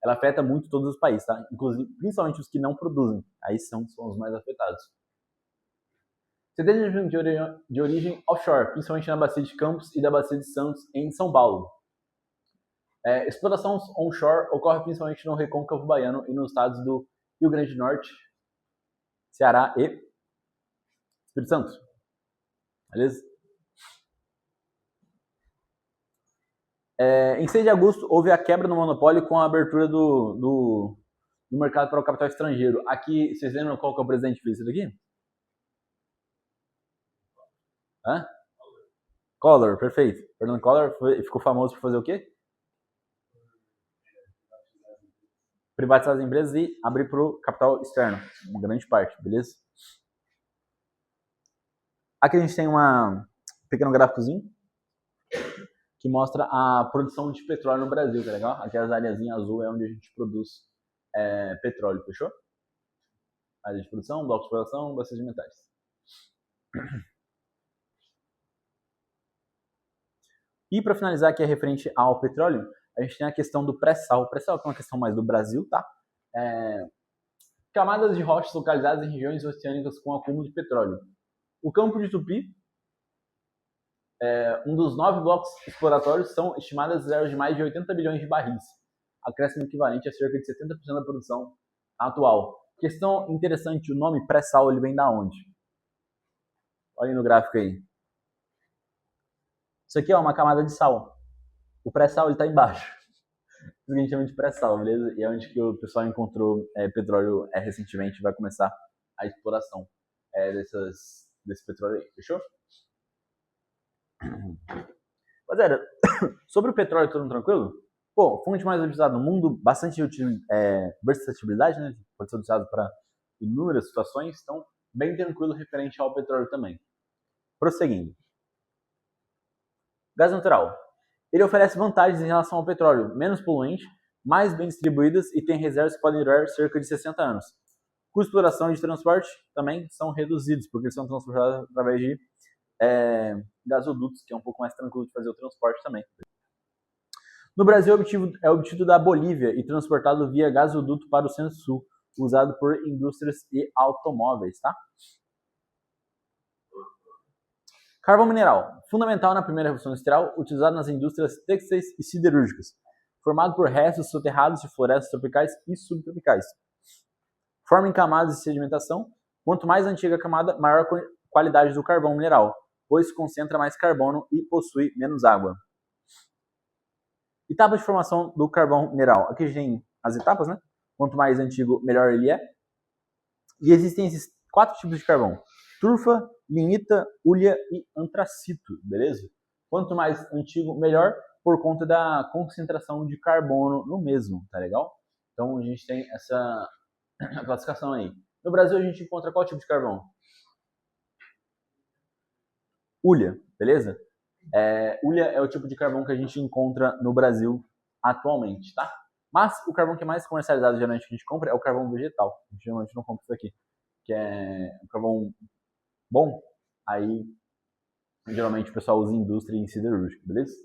ela afeta muito todos os países, tá? Inclusive, principalmente os que não produzem. Aí são os mais afetados. CDs de origem offshore, principalmente na Bacia de Campos e da Bacia de Santos, em São Paulo. Exploração onshore ocorre principalmente no Recôncavo Baiano e nos estados do Rio Grande do Norte, Ceará e Espírito Santo. Beleza? Em 6 de agosto, houve a quebra do monopólio com a abertura do mercado para o capital estrangeiro. Aqui, vocês lembram qual que é o presidente que fez isso daqui? Collor, perfeito. Fernando Collor ficou famoso por fazer o quê? Privatizar as empresas e abrir para o capital externo. Uma grande parte, beleza? Aqui a gente tem um pequeno gráficozinho que mostra a produção de petróleo no Brasil, tá legal? Aqui as áreazinhas azul é onde a gente produz petróleo, fechou? Área de produção, bloco de exploração, bacias de metais. E para finalizar aqui referente ao petróleo, a gente tem a questão do pré-sal. O pré-sal é uma questão mais do Brasil, tá? Camadas de rochas localizadas em regiões oceânicas com acúmulo de petróleo. O campo de Tupi, um dos 9 blocos exploratórios, são estimadas reservas de mais de 80 bilhões de barris, acréscimo equivalente a cerca de 70% da produção atual. Questão interessante, o nome pré-sal ele vem da onde? Olhem no gráfico aí. Isso aqui é uma camada de sal. O pré-sal está embaixo. Isso que a gente chama de pré-sal, beleza? E é onde que o pessoal encontrou petróleo recentemente. Vai começar a exploração desse petróleo aí. Fechou? Rapaziada, sobre o petróleo, tudo tranquilo? Pô, fonte mais utilizada no mundo, bastante versatilidade, né? Pode ser utilizado para inúmeras situações, então bem tranquilo referente ao petróleo também. Prosseguindo. Gás natural. Ele oferece vantagens em relação ao petróleo, menos poluente, mais bem distribuídas e tem reservas que podem durar cerca de 60 anos. Custo de exploração e de transporte também são reduzidos, porque eles são transportados através de gasodutos, que é um pouco mais tranquilo de fazer o transporte também. No Brasil é obtido da Bolívia e transportado via gasoduto para o Centro-Sul, usado por indústrias e automóveis, tá? Carvão mineral, fundamental na primeira revolução industrial, utilizado nas indústrias têxteis e siderúrgicas, formado por restos soterrados de florestas tropicais e subtropicais. Forma em camadas de sedimentação, quanto mais antiga a camada, maior a qualidade do carvão mineral, pois concentra mais carbono e possui menos água. Etapas de formação do carvão mineral. Aqui a gente tem as etapas, né? Quanto mais antigo, melhor ele é. E existem esses 4 tipos de carvão: turfa, lignita, hulha e antracito, beleza? Quanto mais antigo, melhor, por conta da concentração de carbono no mesmo, tá legal? Então a gente tem essa classificação aí. No Brasil a gente encontra qual tipo de carvão? Hulha, beleza? Hulha é o tipo de carvão que a gente encontra no Brasil atualmente, tá? Mas o carvão que é mais comercializado geralmente que a gente compra é o carvão vegetal. A gente geralmente não compra isso aqui, que é um carvão bom. Aí geralmente o pessoal usa em indústria e em siderúrgica, beleza?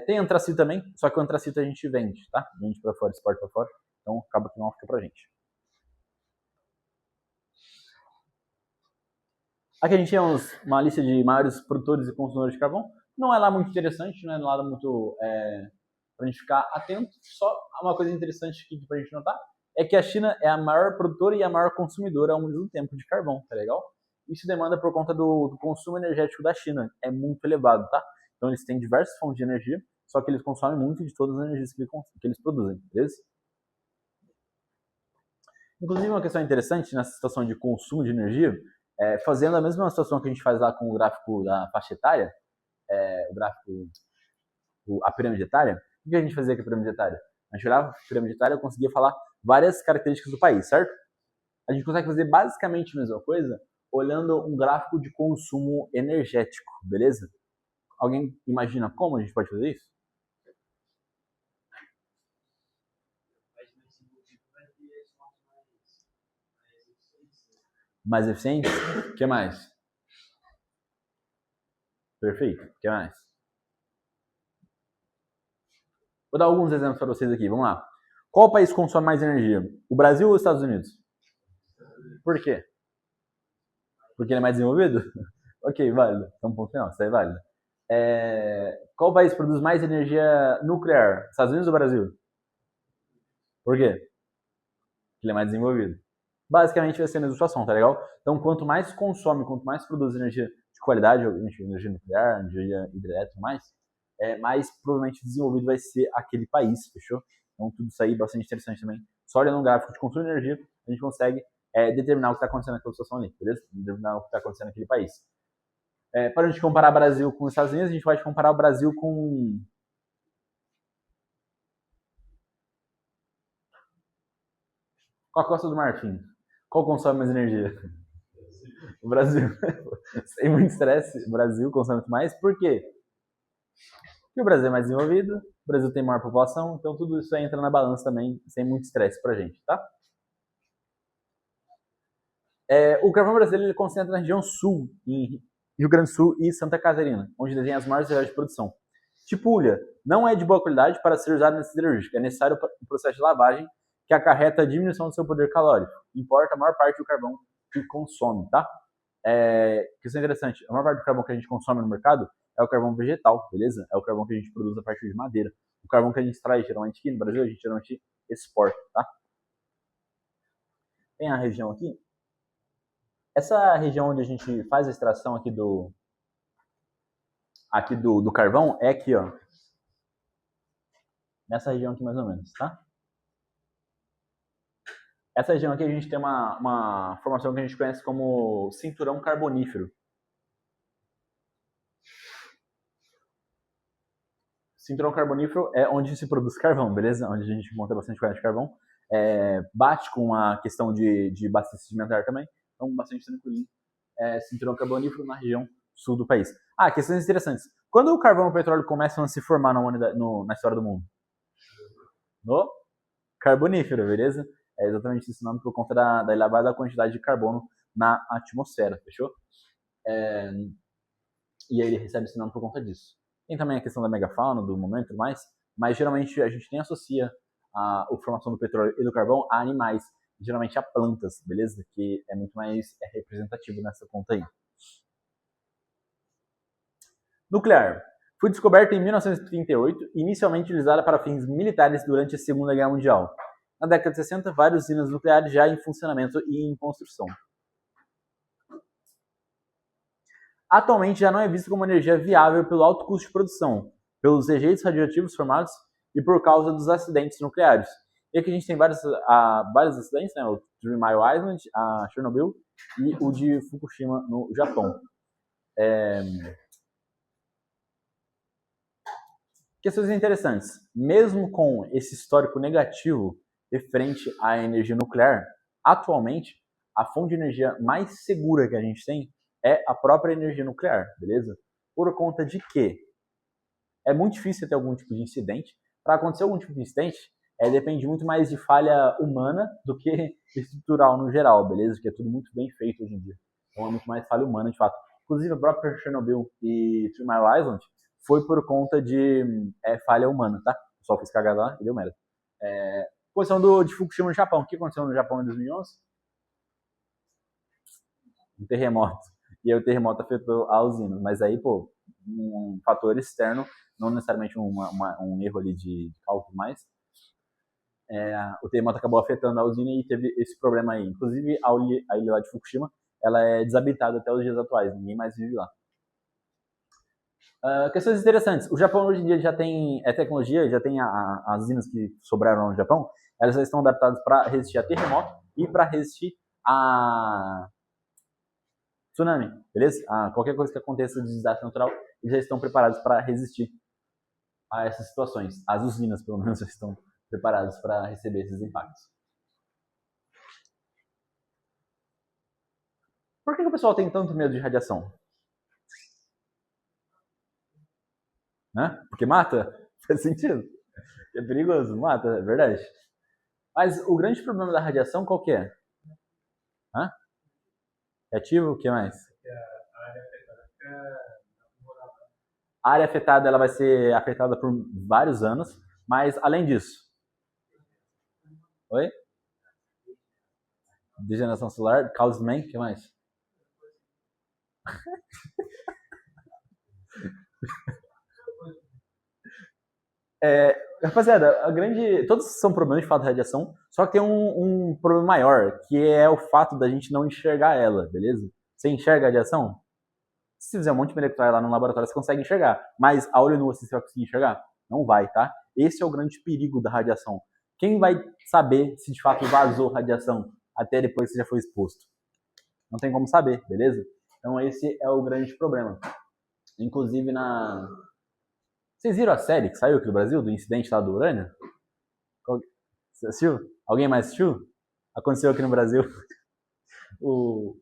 Tem antracito também, só que o antracito a gente vende, tá? Vende pra fora, exporta pra fora. Então acaba que não fica pra gente. Aqui a gente tem uma lista de maiores produtores e consumidores de carvão. Não é lá muito interessante, não é nada muito para a gente ficar atento. Só uma coisa interessante aqui para a gente notar é que a China é a maior produtora e a maior consumidora ao mesmo tempo de carvão, tá legal? Isso demanda por conta do consumo energético da China, é muito elevado, tá? Então eles têm diversas fontes de energia, só que eles consomem muito de todas as energias que eles produzem, beleza? Inclusive uma questão interessante nessa situação de consumo de energia, fazendo a mesma situação que a gente faz lá com o gráfico da faixa etária, a pirâmide etária. O que a gente fazia com a pirâmide etária? A gente olhava a pirâmide etária e conseguia falar várias características do país, certo? A gente consegue fazer basicamente a mesma coisa olhando um gráfico de consumo energético, beleza? Alguém imagina como a gente pode fazer isso? Mais eficiente? O que mais? Perfeito. O que mais? Vou dar alguns exemplos para vocês aqui. Vamos lá. Qual país consome mais energia? O Brasil ou os Estados Unidos? Por quê? Porque ele é mais desenvolvido? Ok, válido. Então, ponto final. Isso aí é válido. Qual país produz mais energia nuclear? Estados Unidos ou Brasil? Por quê? Porque ele é mais desenvolvido. Basicamente vai ser a mesma situação, tá legal? Então, quanto mais consome, quanto mais produz energia de qualidade, energia nuclear, energia hidrelétrica e mais provavelmente desenvolvido vai ser aquele país, fechou? Então, tudo isso aí é bastante interessante também. Só olhando um gráfico de consumo de energia, a gente consegue determinar o que está acontecendo naquela situação ali, beleza? Determinar o que está acontecendo naquele país. Para a gente comparar o Brasil com os Estados Unidos, a gente pode comparar o Brasil com a Costa do Marfim. Qual consome mais energia? O Brasil. Sem muito estresse, o Brasil consome muito mais. Por quê? Porque o Brasil é mais desenvolvido, o Brasil tem maior população, então tudo isso entra na balança também, sem muito estresse pra gente, tá? O carvão brasileiro ele concentra na região sul, em Rio Grande do Sul e Santa Catarina, onde tem as maiores regiões de produção. Tipulha não é de boa qualidade para ser usado na siderúrgica, é necessário o processo de lavagem que acarreta a diminuição do seu poder calórico. Importa a maior parte do carvão que consome, tá? Questão interessante, a maior parte do carvão que a gente consome no mercado é o carvão vegetal, beleza? É o carvão que a gente produz a partir de madeira. O carvão que a gente extrai geralmente aqui no Brasil, a gente geralmente exporta, tá? Tem a região aqui. Essa região onde a gente faz a extração aqui do carvão é aqui, ó. Nessa região aqui mais ou menos, tá? Essa região aqui a gente tem uma formação que a gente conhece como cinturão carbonífero. Cinturão carbonífero é onde se produz carvão, beleza? Onde a gente monta bastante quantidade de carvão. bate com a questão de bacia sedimentar também, então bastante tranquilinho. Cinturão carbonífero na região sul do país. Questões interessantes. Quando o carvão e o petróleo começam a se formar na história do mundo? No Carbonífero, beleza? É exatamente esse nome por conta da elevada quantidade de carbono na atmosfera, fechou? E aí ele recebe esse nome por conta disso. Tem também a questão da megafauna, do momento e tudo mais, mas geralmente a gente nem associa a formação do petróleo e do carvão a animais, geralmente a plantas, beleza? Que é muito mais representativo nessa conta aí. Nuclear. Foi descoberta em 1938, inicialmente utilizada para fins militares durante a Segunda Guerra Mundial. Na década de 60, várias usinas nucleares já em funcionamento e em construção. Atualmente já não é vista como energia viável pelo alto custo de produção, pelos rejeitos radioativos formados e por causa dos acidentes nucleares. E aqui a gente tem vários acidentes, né? O Three Mile Island, a Chernobyl e o de Fukushima no Japão. Questões interessantes. Mesmo com esse histórico negativo referente à energia nuclear, atualmente a fonte de energia mais segura que a gente tem é a própria energia nuclear, beleza? Por conta de que é muito difícil ter algum tipo de incidente. Para acontecer algum tipo de incidente, depende muito mais de falha humana do que estrutural no geral, beleza? Que é tudo muito bem feito hoje em dia. Então é muito mais falha humana, de fato. Inclusive, a própria Chernobyl e Three Mile Island foi por conta de falha humana, tá? O pessoal fez cagada lá e deu merda. Posição de Fukushima no Japão. O que aconteceu no Japão em 2011? Um terremoto. E aí o terremoto afetou a usina. Mas aí, pô, um fator externo, não necessariamente um erro ali de cálculo mais. O terremoto acabou afetando a usina e teve esse problema aí. Inclusive, a ilha lá de Fukushima, ela é desabitada até os dias atuais. Ninguém mais vive lá. Questões interessantes. O Japão hoje em dia já tem tecnologia, já tem as usinas que sobraram no Japão, elas já estão adaptadas para resistir a terremoto e para resistir a tsunami, beleza? Qualquer coisa que aconteça de desastre natural, eles já estão preparados para resistir a essas situações. As usinas, pelo menos, já estão preparadas para receber esses impactos. Por que o pessoal tem tanto medo de radiação? Né? Porque mata? Faz sentido. É perigoso, mata, é verdade. Mas o grande problema da radiação qual que é? É ativo? O que mais? A área afetada ela vai ser afetada por vários anos, mas além disso... Oi? Degeneração celular, Causman, o que mais? Rapaziada, todos são problemas de fato de radiação, só que tem um problema maior, que é o fato da gente não enxergar ela, beleza? Você enxerga a radiação? Se você fizer um monte de molecular lá no laboratório, você consegue enxergar, mas a olho nu você vai conseguir enxergar? Não vai, tá? Esse é o grande perigo da radiação. Quem vai saber se de fato vazou radiação até depois que já foi exposto? Não tem como saber, beleza? Então esse é o grande problema. Inclusive Vocês viram a série que saiu aqui do Brasil, do incidente lá do urânio? Você assistiu? Alguém mais assistiu? Aconteceu aqui no Brasil. O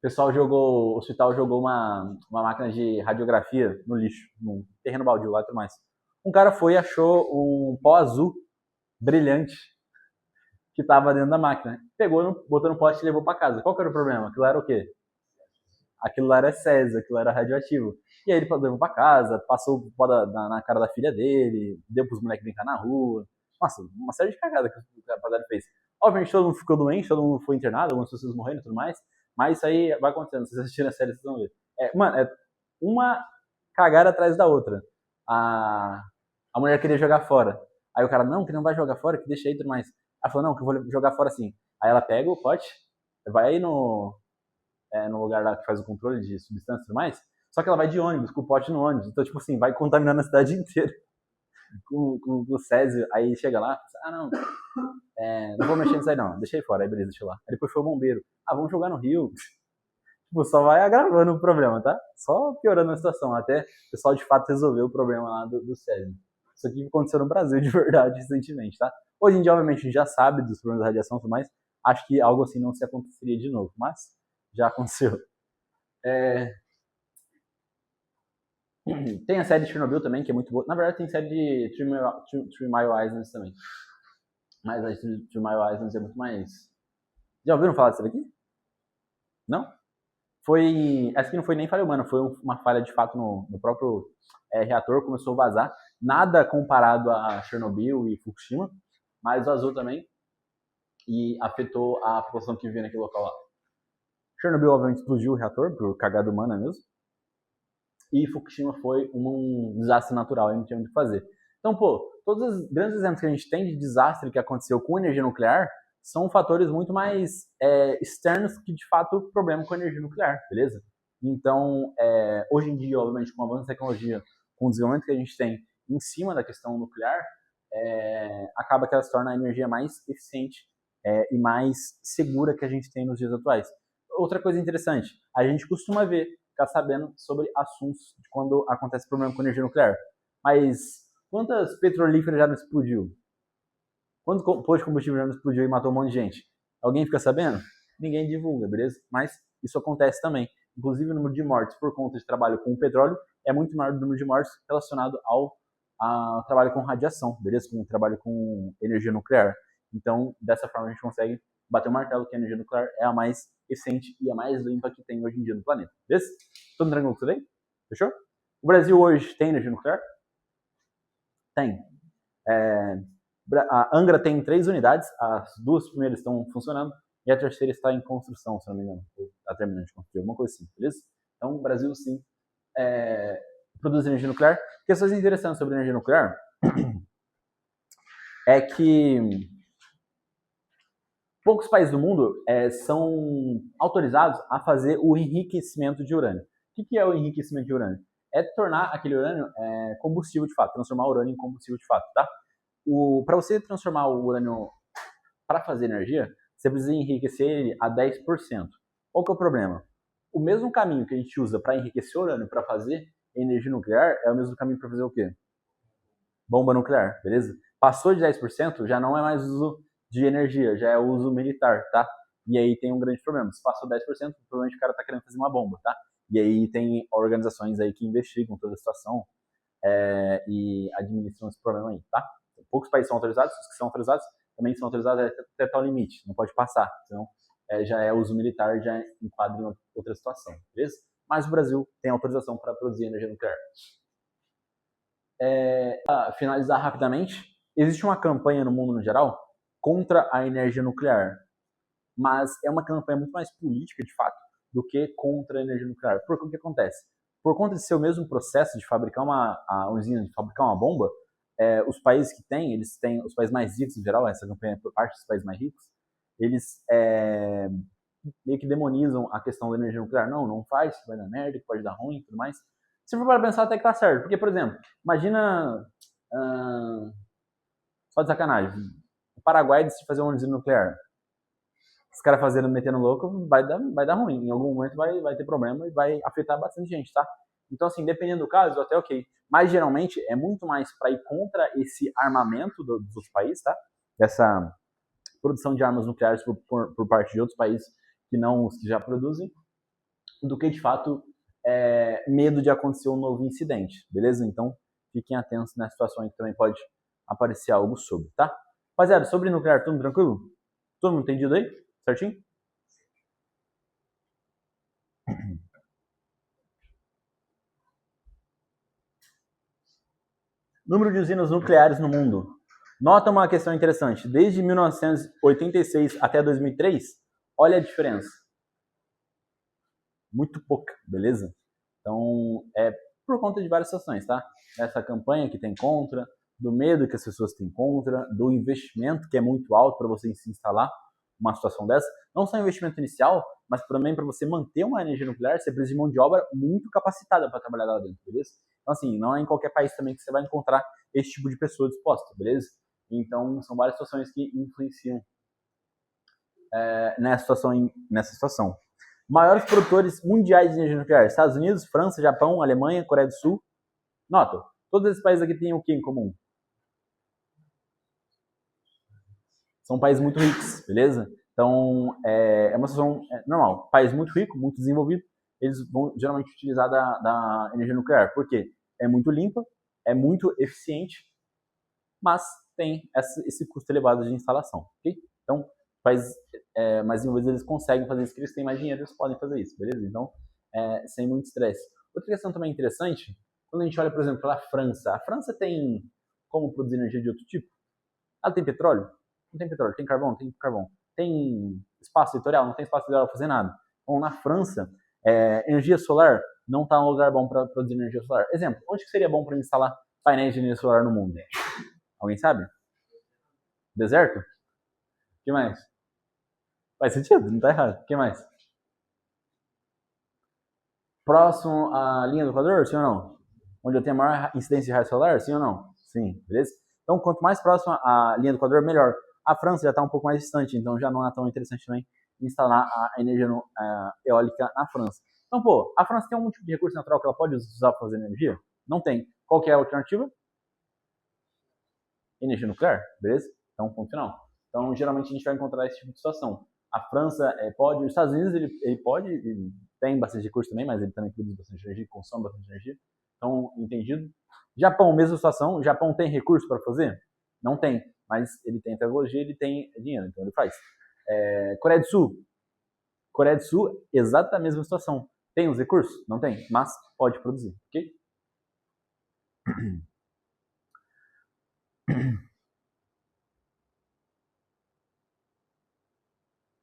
hospital jogou uma máquina de radiografia no lixo, num terreno baldio lá e tudo mais. Um cara foi e achou um pó azul brilhante que estava dentro da máquina. Pegou, botou no pote e levou para casa. Qual que era o problema? Aquilo era o quê? Aquilo lá era césio, aquilo era radioativo. E aí ele levou pra casa, passou o pó na cara da filha dele, deu pros moleques brincar na rua. Nossa, uma série de cagadas que o rapaziada fez. Obviamente todo mundo ficou doente, todo mundo foi internado, algumas pessoas morreram e tudo mais. Mas isso aí vai acontecendo, se vocês assistirem a série, vocês vão ver. Mano, é uma cagada atrás da outra. A mulher queria jogar fora. Aí o cara, não, que não vai jogar fora, que deixa aí e tudo mais. Ela falou, não, que eu vou jogar fora sim. Aí ela pega o pote, vai aí no lugar lá que faz o controle de substância e tudo mais, só que ela vai de ônibus, com o pote no ônibus. Então, tipo assim, vai contaminando a cidade inteira com o césio. Aí chega lá, não vou mexer nisso aí não, deixei fora, aí beleza, deixa lá. Aí depois foi o bombeiro. Vamos jogar no rio. Tipo, só vai agravando o problema, tá? Só piorando a situação, até o pessoal de fato resolver o problema lá do césio. Isso aqui aconteceu no Brasil de verdade recentemente, tá? Hoje em dia, obviamente, a gente já sabe dos problemas da radiação e tudo mais. Acho que algo assim não se aconteceria de novo, mas já aconteceu. Tem a série de Chernobyl também, que é muito boa. Na verdade, tem série de Three Mile Islands também. Mas a de Three Mile Islands é muito mais... Já ouviram falar disso daqui? Não? Essa aqui não foi nem falha humana, foi uma falha de fato no próprio reator, começou a vazar. Nada comparado a Chernobyl e Fukushima, mas vazou também e afetou a população que vivia naquele local lá. Chernobyl, obviamente, explodiu o reator, por cagada humana mesmo. E Fukushima foi um desastre natural, a gente não tinha o que fazer. Então, todos os grandes exemplos que a gente tem de desastre que aconteceu com energia nuclear são fatores muito mais externos que, de fato, problema com a energia nuclear, beleza? Então, hoje em dia, obviamente, com o avanço da tecnologia, com o desenvolvimento que a gente tem em cima da questão nuclear, acaba que ela se torna a energia mais eficiente e mais segura que a gente tem nos dias atuais. Outra coisa interessante, a gente costuma ficar sabendo sobre assuntos de quando acontece problema com energia nuclear. Mas quantas petrolíferas já não explodiu? Quantos postos de combustível já não explodiu e matou um monte de gente? Alguém fica sabendo? Ninguém divulga, beleza? Mas isso acontece também. Inclusive o número de mortes por conta de trabalho com petróleo é muito maior do número de mortes relacionado ao trabalho com radiação, beleza? Com o trabalho com energia nuclear. Então, dessa forma, a gente consegue bater o martelo que a energia nuclear é a mais eficiente e a mais limpa que tem hoje em dia no planeta. Beleza? Todo tranquilo com isso daí? Fechou? O Brasil hoje tem energia nuclear? Tem. A Angra tem 3 unidades, as 2 primeiras estão funcionando e a terceira está em construção, se não me engano. Está terminando de construir, alguma coisa assim, beleza? Então, o Brasil, sim, produz energia nuclear. Questões interessantes sobre energia nuclear é que poucos países do mundo são autorizados a fazer o enriquecimento de urânio. O que é o enriquecimento de urânio? É tornar aquele urânio combustível de fato, transformar o urânio em combustível de fato, tá? Para você transformar o urânio para fazer energia, você precisa enriquecer ele a 10%. Qual que é o problema? O mesmo caminho que a gente usa para enriquecer o urânio para fazer energia nuclear é o mesmo caminho para fazer o quê? Bomba nuclear, beleza? Passou de 10%, já não é mais uso de energia, já é uso militar, tá? E aí tem um grande problema. Se passou 10%, provavelmente o cara tá querendo fazer uma bomba, tá? E aí tem organizações aí que investigam toda a situação e administram esse problema aí, tá? Poucos países são autorizados, os que são autorizados também são autorizados até tal limite, não pode passar, senão já é uso militar, já enquadra em outra situação, beleza? Mas o Brasil tem autorização para produzir energia nuclear. Para finalizar rapidamente, existe uma campanha no mundo no geral contra a energia nuclear, mas é uma campanha muito mais política, de fato, do que contra a energia nuclear. Porque o que acontece? Por conta de ser o mesmo processo de fabricar uma usina, de fabricar uma bomba, os países que têm, eles têm, os países mais ricos em geral, essa campanha é por parte dos países mais ricos, eles meio que demonizam a questão da energia nuclear. Não faz, vai dar merda, que pode dar ruim e tudo mais. Se for para pensar, até que tá certo. Porque, por exemplo, imagina, só de sacanagem, o Paraguai decide fazer uma usina nuclear. Os caras metendo louco, vai dar ruim. Em algum momento vai ter problema e vai afetar bastante gente, tá? Então, assim, dependendo do caso, até ok. Mas, geralmente, é muito mais para ir contra esse armamento dos países, tá? Essa produção de armas nucleares por parte de outros países que não os que já produzem, do que, de fato, medo de acontecer um novo incidente, beleza? Então, fiquem atentos nessa situação aí que também pode aparecer algo sobre, tá? Rapaziada, sobre nuclear, tudo tranquilo? Todo mundo entendido aí? Certinho? Número de usinas nucleares no mundo. Nota uma questão interessante. Desde 1986 até 2003, olha a diferença. Muito pouca, beleza? Então, por conta de várias situações, tá? Essa campanha que tem contra, do medo que as pessoas têm contra, do investimento que é muito alto para você se instalar uma situação dessa. Não só investimento inicial, mas também para você manter uma energia nuclear, você precisa de mão de obra muito capacitada para trabalhar lá dentro, beleza? Então, assim, não é em qualquer país também que você vai encontrar esse tipo de pessoa disposta, beleza? Então, são várias situações que influenciam nessa situação. Maiores produtores mundiais de energia nuclear: Estados Unidos, França, Japão, Alemanha, Coreia do Sul. Nota, Todos esses países aqui têm o que em comum? São países muito ricos, beleza? Então, é uma situação normal. País muito rico, muito desenvolvido, eles vão geralmente utilizar da energia nuclear. Por quê? É muito limpa, é muito eficiente, mas tem esse custo elevado de instalação, ok? Então, países mais desenvolvidos, eles conseguem fazer isso, porque eles têm mais dinheiro, eles podem fazer isso, beleza? Então, sem muito estresse. Outra questão também interessante, quando a gente olha, por exemplo, para a França tem como produzir energia de outro tipo? Ela tem petróleo? Não tem petróleo. Tem carvão? Tem carvão. Tem espaço litoral? Não tem espaço litoral para fazer nada. Então, na França, energia solar não está um lugar bom para produzir energia solar. Exemplo, onde que seria bom para instalar painéis de energia solar no mundo? Alguém sabe? Deserto? O que mais? Faz sentido, não está errado. O que mais? Próximo à linha do Equador, sim ou não? Onde eu tenho a maior incidência de raio solar, sim ou não? Sim, beleza? Então, quanto mais próximo à linha do Equador, melhor. A França já está um pouco mais distante, então já não é tão interessante também instalar a energia eólica na França. Então, pô, a França tem algum tipo de recurso natural que ela pode usar para fazer energia? Não tem. Qual que é a alternativa? Energia nuclear, beleza? Então, ponto final. Então, geralmente a gente vai encontrar esse tipo de situação. A França pode, os Estados Unidos ele pode, ele tem bastante recurso também, mas ele também produz bastante energia, consome bastante energia. Então, entendido. Japão, mesma situação. O Japão tem recurso para fazer? Não tem, mas ele tem tecnologia, ele tem dinheiro, então ele faz. Coreia do Sul. Coreia do Sul, exata a mesma situação. Tem os recursos? Não tem, mas pode produzir, ok?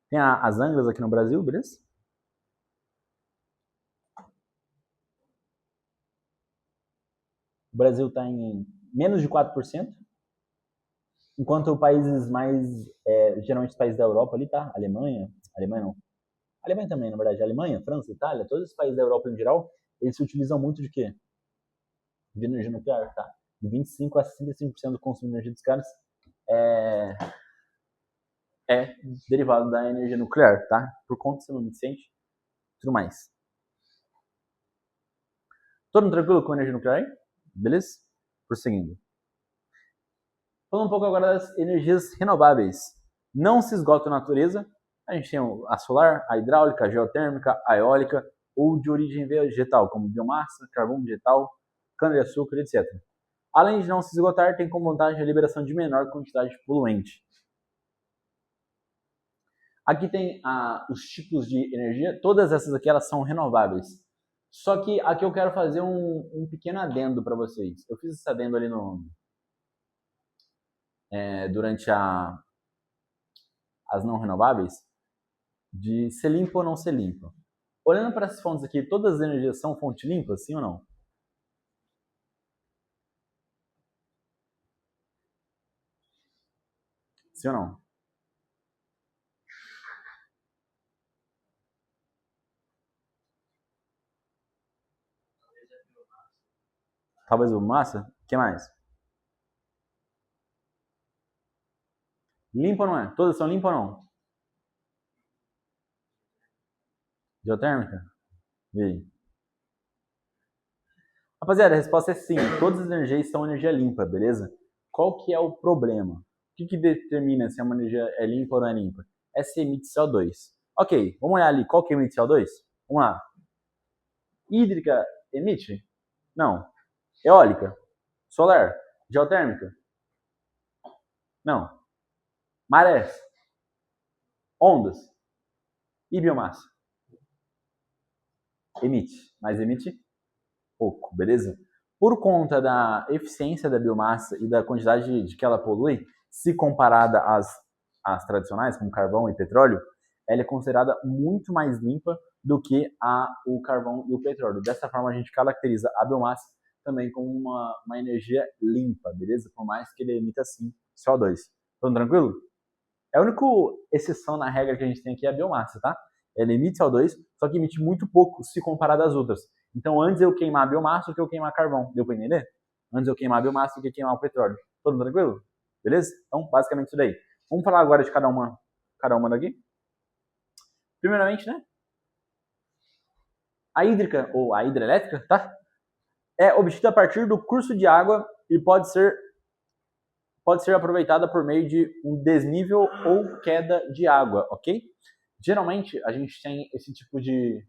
Tem as Angras aqui no Brasil, beleza? O Brasil está em menos de 4%, enquanto países mais, geralmente os países da Europa ali, tá? Alemanha não. Alemanha também, na verdade. Alemanha, França, Itália, todos os países da Europa em geral, eles se utilizam muito de quê? De energia nuclear, tá? De 25% a 65% do consumo de energia dos caras é derivado da energia nuclear, tá? Por conta de ser muito eficiente e tudo mais. Todo mundo tranquilo com energia nuclear? Beleza? Prosseguindo. Falando um pouco agora das energias renováveis. Não se esgota a natureza. A gente tem a solar, a hidráulica, a geotérmica, a eólica ou de origem vegetal, como biomassa, carvão vegetal, cana-de-açúcar, etc. Além de não se esgotar, tem como vantagem a liberação de menor quantidade de poluente. Aqui tem os tipos de energia. Todas essas aqui elas são renováveis. Só que aqui eu quero fazer um pequeno adendo para vocês. Eu fiz esse adendo ali durante as não renováveis, de ser limpa ou não ser limpa. Olhando para essas fontes aqui, todas as energias são fonte limpa, sim ou não? Sim ou não? Talvez o massa? O que mais? Limpa ou não é? Todas são limpas ou não? Geotérmica? E aí? Rapaziada, a resposta é sim. Todas as energias são energia limpa, beleza? Qual que é o problema? O que determina se uma energia é limpa ou não é limpa? É se emite CO2. Ok, vamos olhar ali. Qual que emite CO2? Vamos lá. Hídrica emite? Não. Eólica? Solar? Geotérmica? Não. Marés? Ondas? E biomassa? Emite, mas emite pouco, beleza? Por conta da eficiência da biomassa e da quantidade de que ela polui, se comparada às tradicionais, como carvão e petróleo, ela é considerada muito mais limpa do que o carvão e o petróleo. Dessa forma, a gente caracteriza a biomassa também como uma energia limpa, beleza? Por mais que ele emita, sim, CO2. Tudo tranquilo? A única exceção na regra que a gente tem aqui é a biomassa, tá? Ela emite CO2, só que emite muito pouco se comparado às outras. Então, antes eu queimar a biomassa do que eu queimar carvão. Deu para entender? Antes eu queimar a biomassa do que queimar o petróleo. Todo mundo tranquilo? Beleza? Então, basicamente isso daí. Vamos falar agora de cada uma daqui? Primeiramente, né? A hídrica, ou a hidrelétrica, tá? é obtida a partir do curso de água e pode ser aproveitada por meio de um desnível ou queda de água, ok? Geralmente a gente tem esse tipo de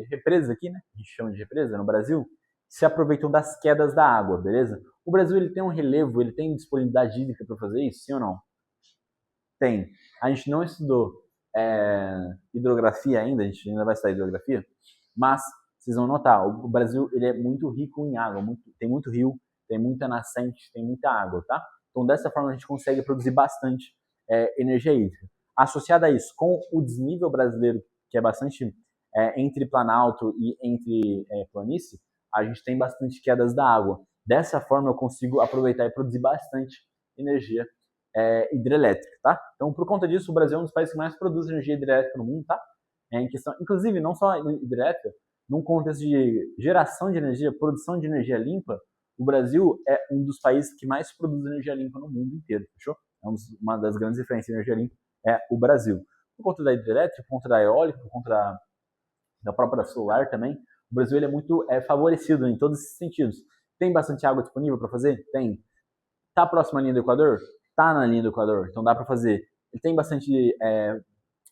represa aqui, né? A gente chama de represa no Brasil, se aproveitam das quedas da água, beleza? O Brasil ele tem um relevo, ele tem disponibilidade hídrica para fazer isso, sim ou não? Tem. A gente não estudou hidrografia ainda, a gente ainda vai estudar hidrografia, mas vocês vão notar, o Brasil ele é muito rico em água, tem muito rio, tem muita nascente, tem muita água, tá? Então dessa forma a gente consegue produzir bastante energia hídrica. Associada a isso, com o desnível brasileiro, que é bastante entre planalto e entre planície, a gente tem bastante quedas da água. Dessa forma eu consigo aproveitar e produzir bastante energia hidrelétrica, tá? Então, por conta disso, o Brasil é um dos países que mais produz energia hidrelétrica no mundo, tá? Em questão, inclusive, não só hidrelétrica, num contexto de geração de energia, produção de energia limpa, o Brasil é um dos países que mais produz energia limpa no mundo inteiro, fechou? Uma das grandes referências de energia limpa é o Brasil. Por conta da hidrelétrica, por conta da eólica, por conta da própria solar também, o Brasil ele é muito favorecido em todos esses sentidos. Tem bastante água disponível para fazer? Tem. Tá próximo à linha do Equador? Tá na linha do Equador, então dá para fazer. Ele tem bastante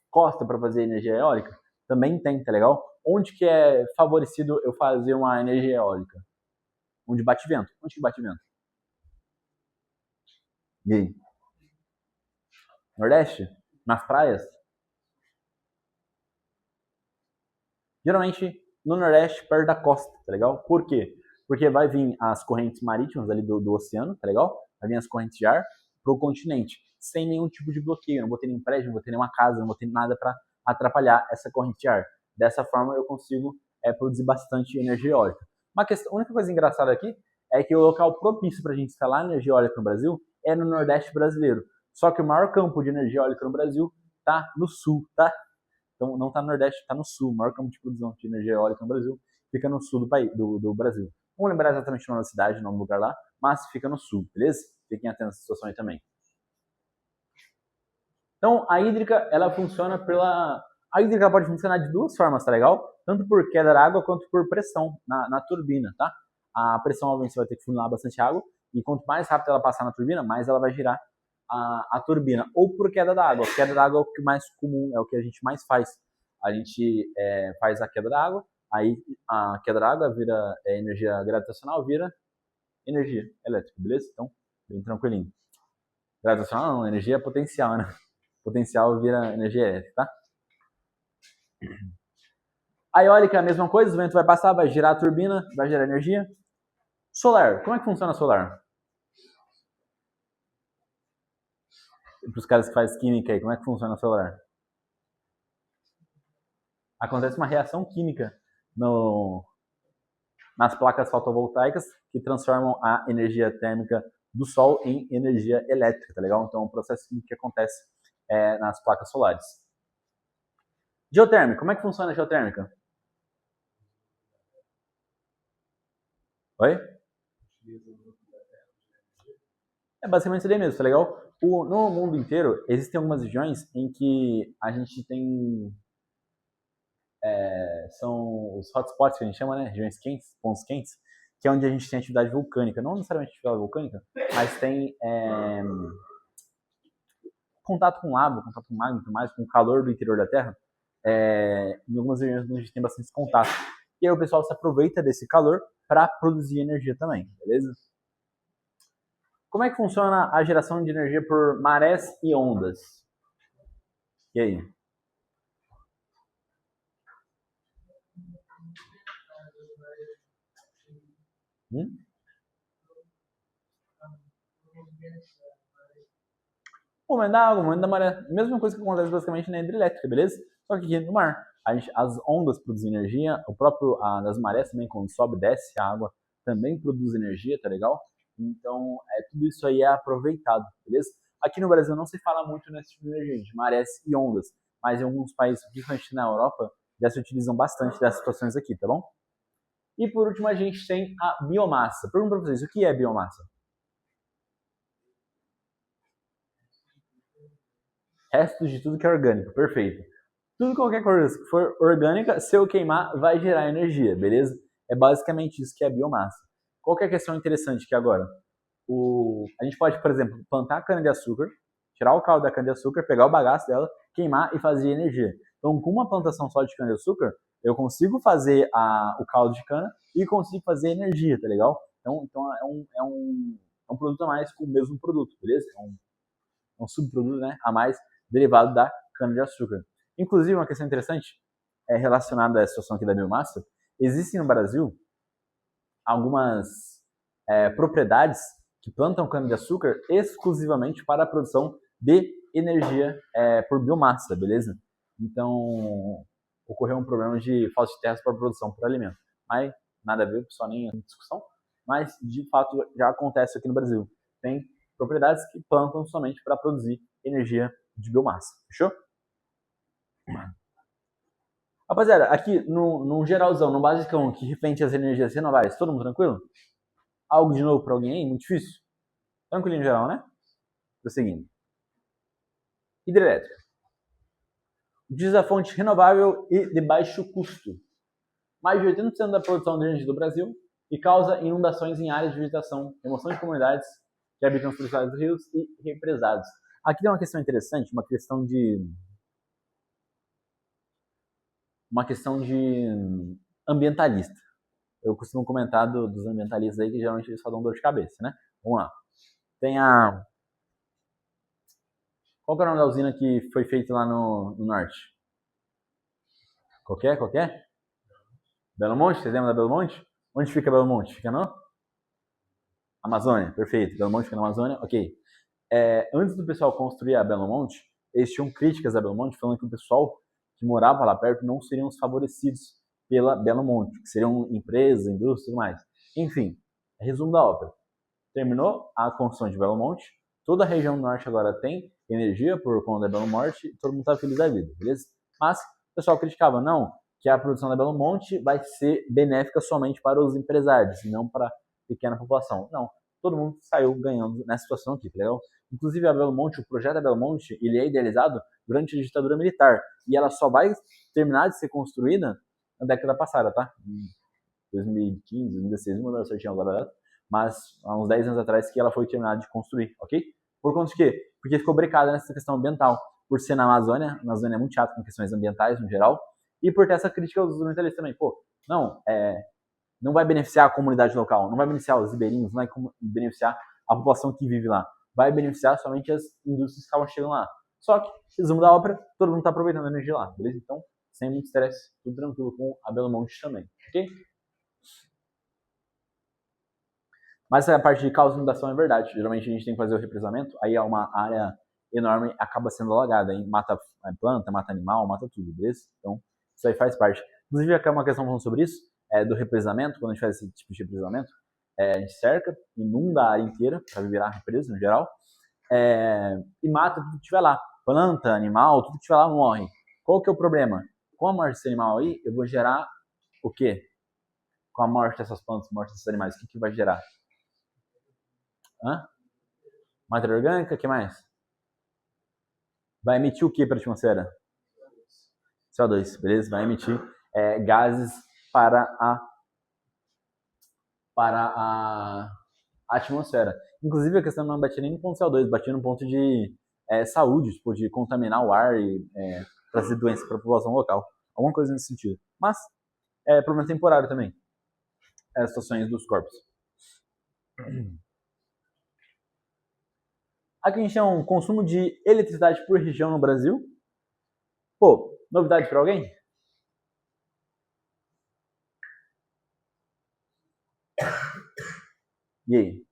costa para fazer energia eólica? Também tem, tá legal? Onde que é favorecido eu fazer uma energia eólica? Onde bate vento. Onde que bate vento? E aí? Nordeste? Nas praias? Geralmente no Nordeste, perto da costa, tá legal? Por quê? Porque vai vir as correntes marítimas ali do oceano, tá legal? Vai vir as correntes de ar pro continente, sem nenhum tipo de bloqueio. Não vou ter nenhum prédio, não vou ter nenhuma casa, não vou ter nada para atrapalhar essa corrente de ar. Dessa forma eu consigo produzir bastante energia eólica. A única coisa engraçada aqui é que o local propício para a gente instalar energia eólica no Brasil é no Nordeste brasileiro. Só que o maior campo de energia eólica no Brasil está no sul, tá? Então não está no Nordeste, está no sul. O maior campo de produção de energia eólica no Brasil fica no sul do Brasil. Não vou lembrar exatamente o nome da cidade, o nome do lugar lá, mas fica no sul, beleza? Fiquem atentos a essa situação aí também. Então a hídrica, ela funciona pela... A hídrica pode funcionar de duas formas, tá legal? Tanto por queda d'água quanto por pressão na turbina, tá? A pressão, obviamente, você vai ter que funilar bastante água, e quanto mais rápido ela passar na turbina, mais ela vai girar a turbina. Ou por queda d'água. Queda d'água é o que mais comum, é o que a gente mais faz. A gente faz a queda d'água, aí a queda d'água vira energia gravitacional, vira energia elétrica, beleza? Então, bem tranquilinho. Gravitacional não, energia potencial, né? Potencial vira energia elétrica, tá? A eólica é a mesma coisa, o vento vai passar, vai girar a turbina, vai gerar energia. Solar, como é que funciona solar? Para os caras que fazem química aí, como é que funciona solar? Acontece uma reação química nas placas fotovoltaicas que transformam a energia térmica do sol em energia elétrica, tá legal? Então é um processo químico que acontece nas placas solares. Geotérmica, como é que funciona a geotérmica? Oi? É basicamente isso daí mesmo, tá legal? No mundo inteiro, existem algumas regiões em que a gente tem... são os hotspots que a gente chama, né? Regiões quentes, pontos quentes, que é onde a gente tem atividade vulcânica. Não necessariamente atividade vulcânica, mas tem contato com lava, contato com magma e tudo mais, com o calor do interior da Terra. Em algumas regiões onde a gente tem bastante contato. E aí o pessoal se aproveita desse calor para produzir energia também, beleza? Como é que funciona a geração de energia por marés e ondas? E aí? O momento da água, o momento da maré. Mesma coisa que acontece basicamente na hidrelétrica, beleza? Só que aqui no mar. As ondas produzem energia, das marés também, quando sobe e desce a água, também produz energia, tá legal? Então, tudo isso aí é aproveitado, beleza? Aqui no Brasil não se fala muito nesse tipo de energia, de marés e ondas, mas em alguns países, principalmente na Europa, já se utilizam bastante dessas situações aqui, tá bom? E por último, a gente tem a biomassa. Pergunto para vocês, o que é biomassa? Restos de tudo que é orgânico, perfeito. Qualquer coisa que for orgânica, se eu queimar, vai gerar energia, beleza? É basicamente isso que é a biomassa. Qual que é a questão interessante aqui agora? A gente pode, por exemplo, plantar cana-de-açúcar, tirar o caldo da cana-de-açúcar, pegar o bagaço dela, queimar e fazer energia. Então, com uma plantação só de cana-de-açúcar, eu consigo fazer o caldo de cana e consigo fazer energia, tá legal? Então é um produto a mais com o mesmo produto, beleza? É um subproduto, né, a mais derivado da cana-de-açúcar. Inclusive, uma questão interessante relacionada à situação aqui da biomassa, existem no Brasil algumas propriedades que plantam cana-de-açúcar exclusivamente para a produção de energia por biomassa, beleza? Então, ocorreu um problema de falta de terras para produção por alimento. Mas nada a ver, pessoal, nem em discussão. Mas, de fato, já acontece aqui no Brasil. Tem propriedades que plantam somente para produzir energia de biomassa. Fechou? Rapaziada, aqui no geralzão, no basicão, que referente às energias renováveis, todo mundo tranquilo? Algo de novo para alguém aí? Muito difícil? Tranquilinho em geral, né? Prosseguindo. Hidrelétrica. Utiliza a fonte renovável e de baixo custo. Mais de 80% da produção de energia do Brasil e causa inundações em áreas de vegetação, remoção de comunidades que habitam os tributados dos rios e represados. Aqui tem uma questão interessante, uma questão de ambientalista. Eu costumo comentar dos ambientalistas aí que geralmente eles só dão dor de cabeça, né? Vamos lá. Tem Qual que é o nome da usina que foi feita lá no norte? Qualquer? Belo Monte? Vocês lembram da Belo Monte? Onde fica Belo Monte? Fica no? Amazônia, perfeito. Belo Monte fica na Amazônia, ok. Antes do pessoal construir a Belo Monte, eles tinham críticas a Belo Monte, falando que o pessoal que morava lá perto não seriam os favorecidos pela Belo Monte, que seriam empresas, indústrias e tudo mais. Enfim, resumo da obra. Terminou a construção de Belo Monte, toda a região do norte agora tem energia por conta da Belo Monte e todo mundo está feliz da vida, beleza? Mas o pessoal criticava, não, que a produção da Belo Monte vai ser benéfica somente para os empresários, e não para a pequena população. Não, todo mundo saiu ganhando nessa situação aqui, tá legal? Inclusive a Belo Monte, o projeto da Belo Monte, ele é idealizado durante a ditadura militar, e ela só vai terminar de ser construída na década passada, tá? Em 2015, 2016, não lembro certinho agora, mas há uns 10 anos atrás que ela foi terminada de construir, ok? Por conta de quê? Porque ficou brecada nessa questão ambiental, por ser na Amazônia é muito chato com questões ambientais no geral, e por ter essa crítica aos ambientalistas também. Pô, não vai beneficiar a comunidade local, não vai beneficiar os ribeirinhos, não vai beneficiar a população que vive lá, vai beneficiar somente as indústrias que estavam chegando lá. Só que, resumo da obra, todo mundo está aproveitando a energia lá, beleza? Então, sem muito estresse, tudo tranquilo com a Belo Monte também, ok? Mas a parte de causa de inundação é verdade. Geralmente a gente tem que fazer o represamento, aí é uma área enorme, acaba sendo alagada, hein? Mata planta, mata animal, mata tudo, beleza? Então, isso aí faz parte. Inclusive, aqui é uma questão falando sobre isso, do represamento, quando a gente faz esse tipo de represamento, a gente cerca, inunda a área inteira, para virar represa no geral, e mata tudo que tiver lá. Planta, animal, tudo que tiver lá morre. Qual que é o problema? Com a morte desse animal aí, eu vou gerar o quê? Com a morte dessas plantas, morte desses animais, o que vai gerar? Matéria orgânica, o que mais? Vai emitir o que para a atmosfera? CO2, beleza? Vai emitir gases para a atmosfera. Inclusive, a questão não batia nem no ponto CO2, batia no ponto de saúde, tipo, de contaminar o ar e trazer doença para a população local. Alguma coisa nesse sentido. Mas, problema temporário também. As situações dos corpos. Aqui a gente tem um consumo de eletricidade por região no Brasil. Pô, novidade para alguém? E aí?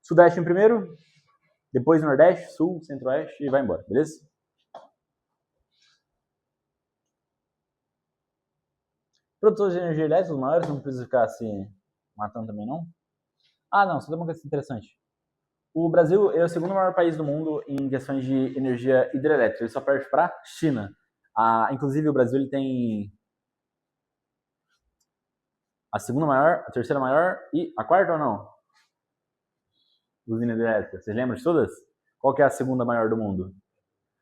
Sudeste em primeiro, depois Nordeste, Sul, Centro-Oeste e vai embora, beleza? Produtores de energia elétrica, os maiores, não precisa ficar se matando também não. Não, só tem uma coisa interessante. O Brasil é o segundo maior país do mundo em questões de energia hidrelétrica, ele só perde para a China. Inclusive o Brasil ele tem a segunda maior, a terceira maior e a quarta ou não? usina hidrelétrica? Vocês lembram de todas? Qual que é a segunda maior do mundo?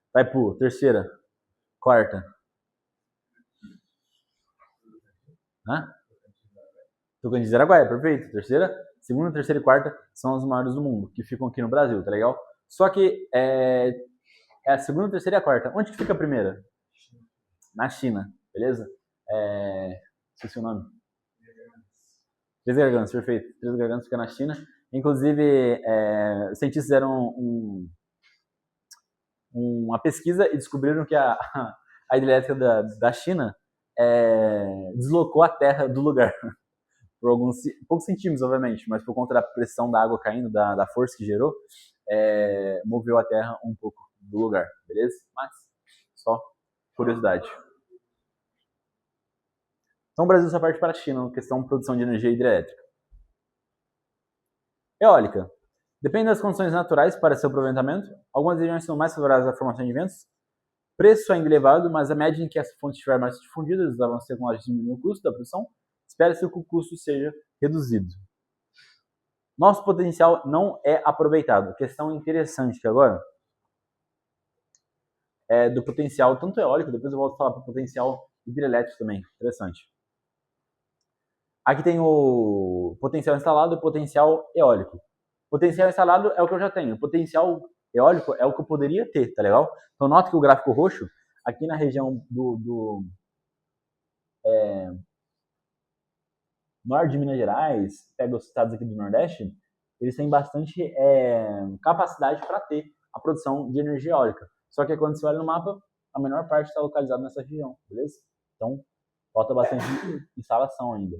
Itaipu, terceira, quarta. Hã? Tocantins e Araguaia, perfeito. Terceira, segunda, terceira e quarta são as maiores do mundo, que ficam aqui no Brasil, tá legal? Só que é a segunda, terceira e a quarta. Onde que fica a primeira? Na China, beleza? Esqueci o nome. Três Gargantas, perfeito. Três Gargantas fica na China. Inclusive, os cientistas fizeram uma pesquisa e descobriram que a hidrelétrica da China deslocou a terra do lugar. Por poucos centímetros, obviamente, mas por conta da pressão da água caindo, da força que gerou, moveu a terra um pouco do lugar, beleza? Mas, só curiosidade. Então o Brasil só parte para a China, na questão de produção de energia hidrelétrica. Eólica. Depende das condições naturais para seu aproveitamento. Algumas regiões são mais favoráveis à formação de ventos. Preço ainda elevado, mas à medida em que essa fonte estiver mais difundida, os avanços tecnológicos diminuem o custo da produção. Espera-se que o custo seja reduzido. Nosso potencial não é aproveitado. Questão interessante que agora é do potencial tanto eólico, depois eu volto a falar para o potencial hidrelétrico também. Interessante. Aqui tem o potencial instalado e o potencial eólico. Potencial instalado é o que eu já tenho. O potencial eólico é o que eu poderia ter, tá legal? Então nota que o gráfico roxo, aqui na região do norte de Minas Gerais, pega os estados aqui do Nordeste, eles têm bastante capacidade para ter a produção de energia eólica. Só que quando você olha no mapa, a menor parte está localizada nessa região, beleza? Então, falta bastante instalação ainda.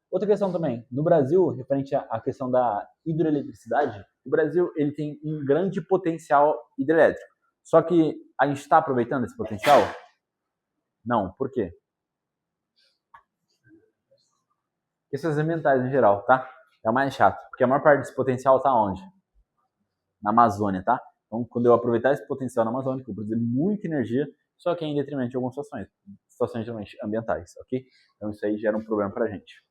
Outra questão também, no Brasil, referente à questão da hidroeletricidade, o Brasil ele tem um grande potencial hidrelétrico. Só que a gente está aproveitando esse potencial? Não. Por quê? Questões ambientais em geral, tá? É o mais chato, porque a maior parte desse potencial está onde? Na Amazônia, tá? Então, quando eu aproveitar esse potencial na Amazônia, eu vou produzir muita energia, só que em detrimento de algumas situações geralmente ambientais, ok? Então, isso aí gera um problema pra gente.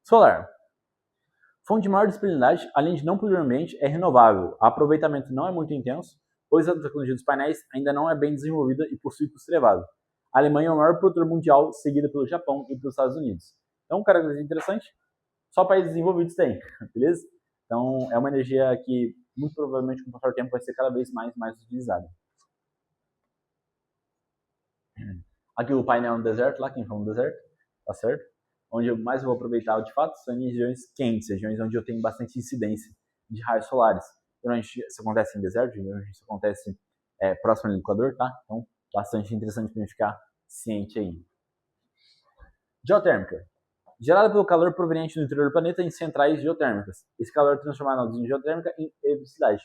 Solar. Fonte de maior disponibilidade, além de não poluir o ambiente, é renovável. O aproveitamento não é muito intenso, pois a tecnologia dos painéis ainda não é bem desenvolvida e possui custo elevado. A Alemanha é o maior produtor mundial, seguida pelo Japão e pelos Estados Unidos. Então, característica interessante, só países desenvolvidos têm, beleza? Então, é uma energia que, muito provavelmente, com o passar do tempo, vai ser cada vez mais utilizada. Aqui o painel no deserto, lá quem falou no deserto, tá certo? Onde eu mais vou aproveitar, de fato, são em regiões quentes, regiões onde eu tenho bastante incidência de raios solares. Geralmente isso acontece em deserto, geralmente isso acontece próximo ao Equador, tá? Então, bastante interessante para gente ficar ciente aí. Geotérmica. Gerada pelo calor proveniente do interior do planeta em centrais geotérmicas. Esse calor é transformado na usina geotérmica em eletricidade.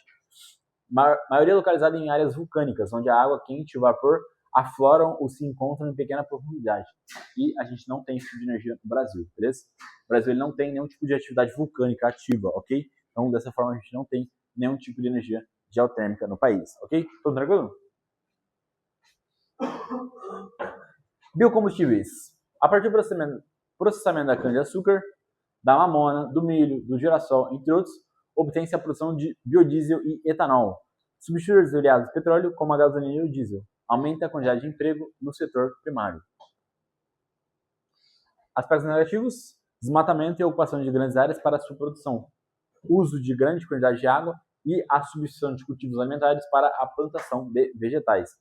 Maioria localizada em áreas vulcânicas, onde a água quente e o vapor afloram ou se encontram em pequena profundidade. E a gente não tem esse tipo de energia no Brasil, beleza? O Brasil ele não tem nenhum tipo de atividade vulcânica ativa, ok? Então, dessa forma, a gente não tem nenhum tipo de energia geotérmica no país, ok? Tudo tranquilo? Biocombustíveis. A partir do processamento da cana-de-açúcar, da mamona, do milho, do girassol, entre outros, obtém-se a produção de biodiesel e etanol. Substitui os derivados de petróleo, como a gasolina e o diesel. Aumenta a quantidade de emprego no setor primário. Aspectos negativos: desmatamento e ocupação de grandes áreas para a sua produção. Uso de grande quantidade de água e a substituição de cultivos alimentares para a plantação de vegetais.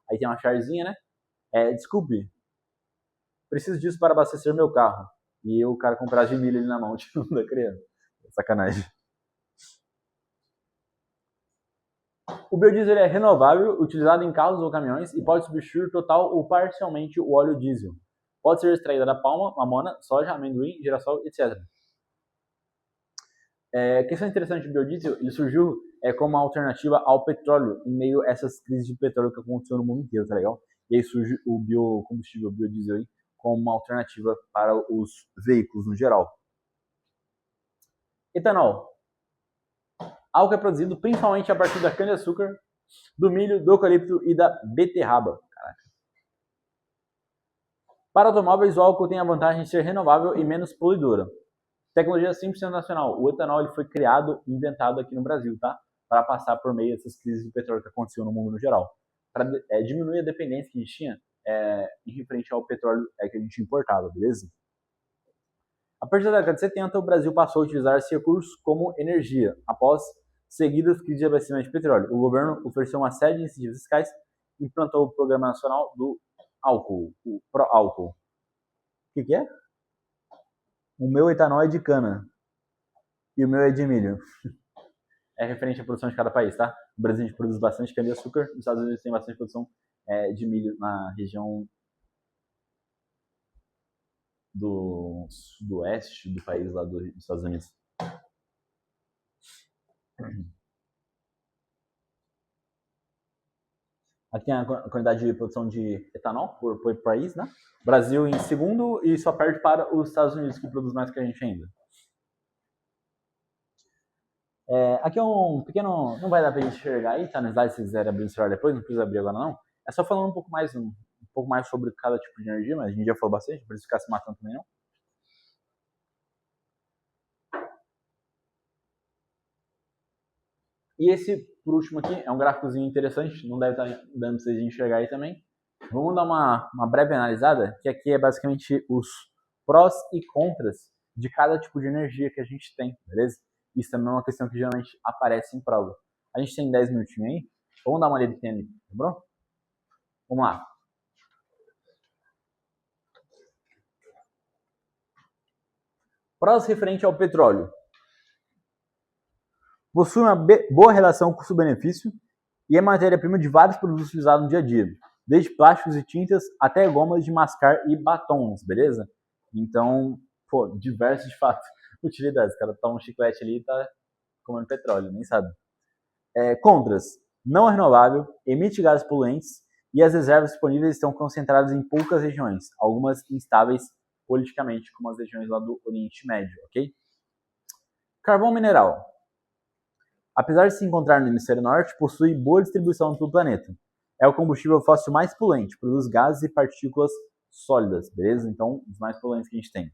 Aí tem uma charzinha, né? Desculpe, preciso disso para abastecer meu carro. E o cara comprar de milho ali na mão, tipo, da criança. Sacanagem. O biodiesel é renovável, utilizado em carros ou caminhões e pode substituir total ou parcialmente o óleo diesel. Pode ser extraída da palma, mamona, soja, amendoim, girassol, etc. Questão interessante do biodiesel, ele surgiu como uma alternativa ao petróleo em meio a essas crises de petróleo que aconteceu no mundo inteiro, tá legal? E aí surge o biocombustível, o biodiesel aí, como uma alternativa para os veículos no geral. Etanol. Algo que é produzido principalmente a partir da cana-de-açúcar, do milho, do eucalipto e da beterraba. Caraca. Para automóveis, o álcool tem a vantagem de ser renovável e menos poluidora. Tecnologia 100% nacional. O etanol ele foi criado e inventado aqui no Brasil, tá? Para passar por meio dessas crises do petróleo que aconteceu no mundo no geral. Para diminuir a dependência que a gente tinha em referente ao petróleo que a gente importava, beleza? A partir da década de 70, o Brasil passou a utilizar esse recurso como energia, após seguidas crises de abastecimento de petróleo. O governo ofereceu uma série de incentivos fiscais e implantou o Programa Nacional do Álcool, o Pró-Álcool. O que é? O meu etanol é de cana e o meu é de milho. É referente à produção de cada país, tá? O Brasil a gente produz bastante cana-de-açúcar, os Estados Unidos tem bastante produção de milho na região do sudoeste do país lá dos Estados Unidos. Aqui tem a quantidade de produção de etanol por país, né? Brasil em segundo e só perde para os Estados Unidos, que produz mais que a gente ainda. Aqui é um pequeno... Não vai dar pra gente enxergar aí, tá no slide, se quiser abrir o celular depois, não precisa abrir agora não. É só falando um pouco mais sobre cada tipo de energia, mas a gente já falou bastante, não precisa ficar se matando também não. E esse, por último aqui, é um gráficozinho interessante, não deve estar dando para vocês enxergar aí também. Vamos dar uma breve analisada, que aqui é basicamente os prós e contras de cada tipo de energia que a gente tem, beleza? Isso também é uma questão que geralmente aparece em prova. A gente tem 10 minutinhos aí, vamos dar uma olhada que tem ali, lembrou? Vamos lá. Prós referente ao petróleo. Possui uma boa relação custo-benefício e é matéria-prima de vários produtos utilizados no dia a dia, desde plásticos e tintas até gomas de mascar e batons, beleza? Então, pô, diversos de fato utilidades. O cara toma um chiclete ali e tá comendo petróleo, nem sabe. Contras: não é renovável, emite gases poluentes e as reservas disponíveis estão concentradas em poucas regiões, algumas instáveis politicamente, como as regiões lá do Oriente Médio, ok? Carvão mineral. Apesar de se encontrar no hemisfério norte, possui boa distribuição pelo planeta. É o combustível fóssil mais poluente, produz gases e partículas sólidas, beleza? Então, os mais poluentes que a gente tem.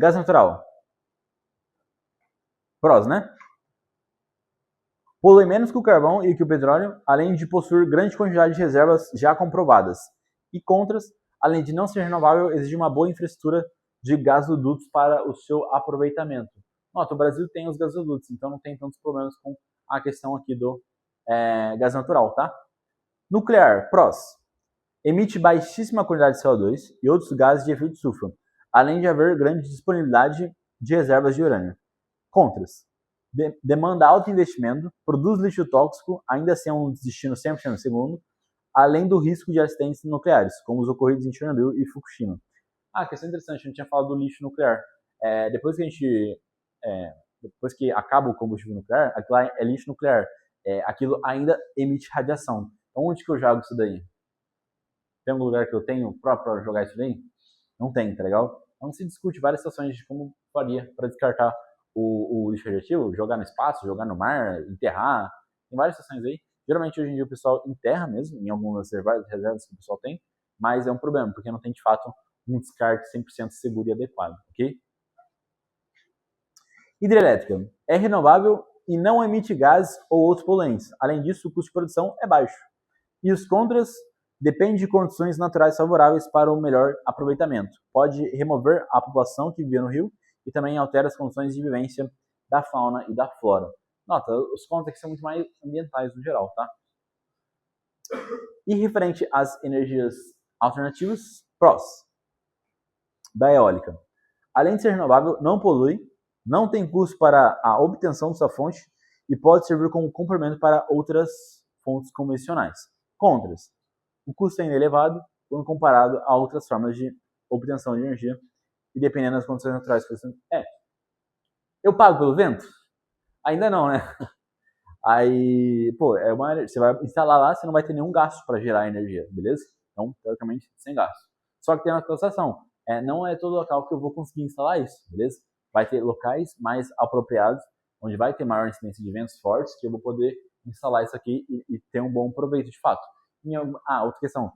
Gás natural. Prós, né? Polui menos que o carvão e que o petróleo, além de possuir grande quantidade de reservas já comprovadas. E contras, além de não ser renovável, exige uma boa infraestrutura de gasodutos para o seu aproveitamento. Nota, o Brasil tem os gasodutos, então não tem tantos problemas com a questão aqui do gás natural, tá? Nuclear, prós. Emite baixíssima quantidade de CO2 e outros gases de efeito estufa, além de haver grande disponibilidade de reservas de urânio. Contras. Demanda alto investimento, produz lixo tóxico, ainda sem um destino 100% seguro, além do risco de acidentes nucleares, como os ocorridos em Chernobyl e Fukushima. Questão interessante, a gente tinha falado do lixo nuclear. Depois que acaba o combustível nuclear, aquilo lá é lixo nuclear. Aquilo ainda emite radiação. Então, onde que eu jogo isso daí? Tem algum lugar que eu tenho próprio para jogar isso daí? Não tem, tá legal? Então, se discute várias situações de como faria para descartar o lixo radioativo, jogar no espaço, jogar no mar, enterrar. Tem várias situações aí. Geralmente, hoje em dia, o pessoal enterra mesmo, em algumas reservas que o pessoal tem, mas é um problema, porque não tem, de fato, um descarte 100% seguro e adequado, ok? Hidrelétrica. É renovável e não emite gases ou outros poluentes. Além disso, o custo de produção é baixo. E os contras dependem de condições naturais favoráveis para o melhor aproveitamento. Pode remover a população que vivia no rio e também altera as condições de vivência da fauna e da flora. Nota, os contras aqui são muito mais ambientais no geral, tá? E referente às energias alternativas, prós. Da eólica. Além de ser renovável, não polui, não tem custo para a obtenção de sua fonte e pode servir como complemento para outras fontes convencionais. Contras. O custo é elevado quando comparado a outras formas de obtenção de energia e dependendo das condições naturais. Eu pago pelo vento? Ainda não, né? Aí, você vai instalar lá, você não vai ter nenhum gasto para gerar energia, beleza? Então, teoricamente, sem gasto. Só que tem uma situação, não é todo local que eu vou conseguir instalar isso, beleza? Vai ter locais mais apropriados, onde vai ter maior incidência de ventos fortes, que eu vou poder instalar isso aqui e ter um bom proveito de fato. Outra questão,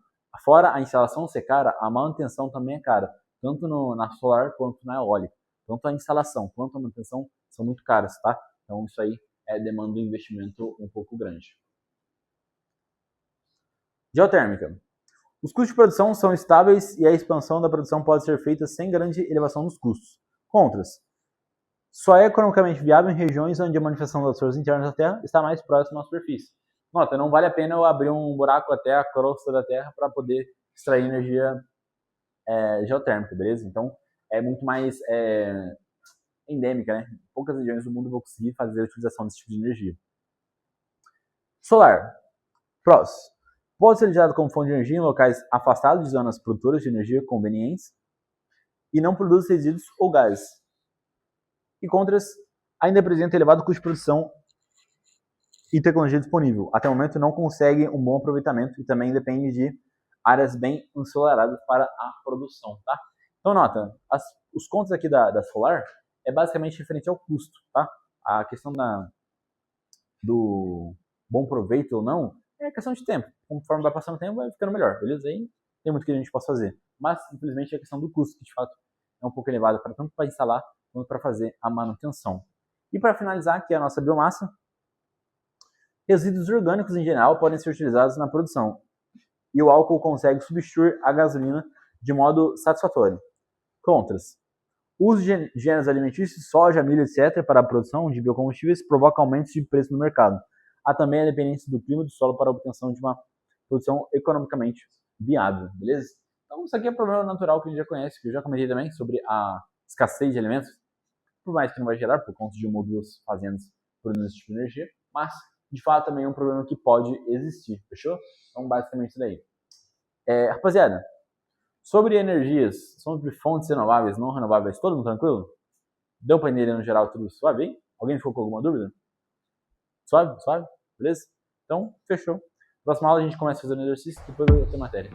Fora a instalação ser cara, a manutenção também é cara, tanto na solar quanto na eólica. Tanto a instalação quanto a manutenção são muito caras, tá? Então isso aí demanda um investimento um pouco grande. Geotérmica. Os custos de produção são estáveis e a expansão da produção pode ser feita sem grande elevação dos custos. Contras. Só é economicamente viável em regiões onde a manifestação das forças internas da Terra está mais próxima à superfície. Nota, não vale a pena eu abrir um buraco até a crosta da Terra para poder extrair energia geotérmica, beleza? Então, é muito mais endêmica, né? Poucas regiões do mundo vão conseguir fazer a utilização desse tipo de energia. Solar. Prós. Pode ser utilizado como fonte de energia em locais afastados de zonas produtoras de energia convenientes e não produz resíduos ou gases. E contras, ainda apresenta elevado custo de produção e tecnologia disponível. Até o momento não consegue um bom aproveitamento e também depende de áreas bem ensolaradas para a produção, tá? Então nota, os contras aqui da solar é basicamente referente ao custo, tá? A questão do bom proveito ou não é questão de tempo. Conforme vai passando o tempo, vai ficando melhor, beleza? Aí tem muito que a gente possa fazer. Mas, infelizmente, é a questão do custo, que de fato é um pouco elevado, tanto para instalar quanto para fazer a manutenção. E para finalizar, aqui a nossa biomassa. Resíduos orgânicos, em geral, podem ser utilizados na produção. E o álcool consegue substituir a gasolina de modo satisfatório. Contras. O uso de gêneros alimentícios, soja, milho, etc., para a produção de biocombustíveis provoca aumentos de preço no mercado. Há também a dependência do clima e do solo para a obtenção de uma produção economicamente viável, beleza? Então isso aqui é um problema natural que a gente já conhece, que eu já comentei também sobre a escassez de alimentos, por mais que não vai gerar por conta de uma ou duas fazendas produzindo esse tipo de energia, mas de fato também é um problema que pode existir, fechou? Então basicamente isso daí. Rapaziada, sobre energias, sobre fontes renováveis, não renováveis, todo mundo tranquilo? Deu para entender no geral tudo suave, hein? Alguém ficou com alguma dúvida? Suave? Suave? Beleza? Então, fechou. Próxima aula a gente começa fazendo exercício e depois vai ter matéria.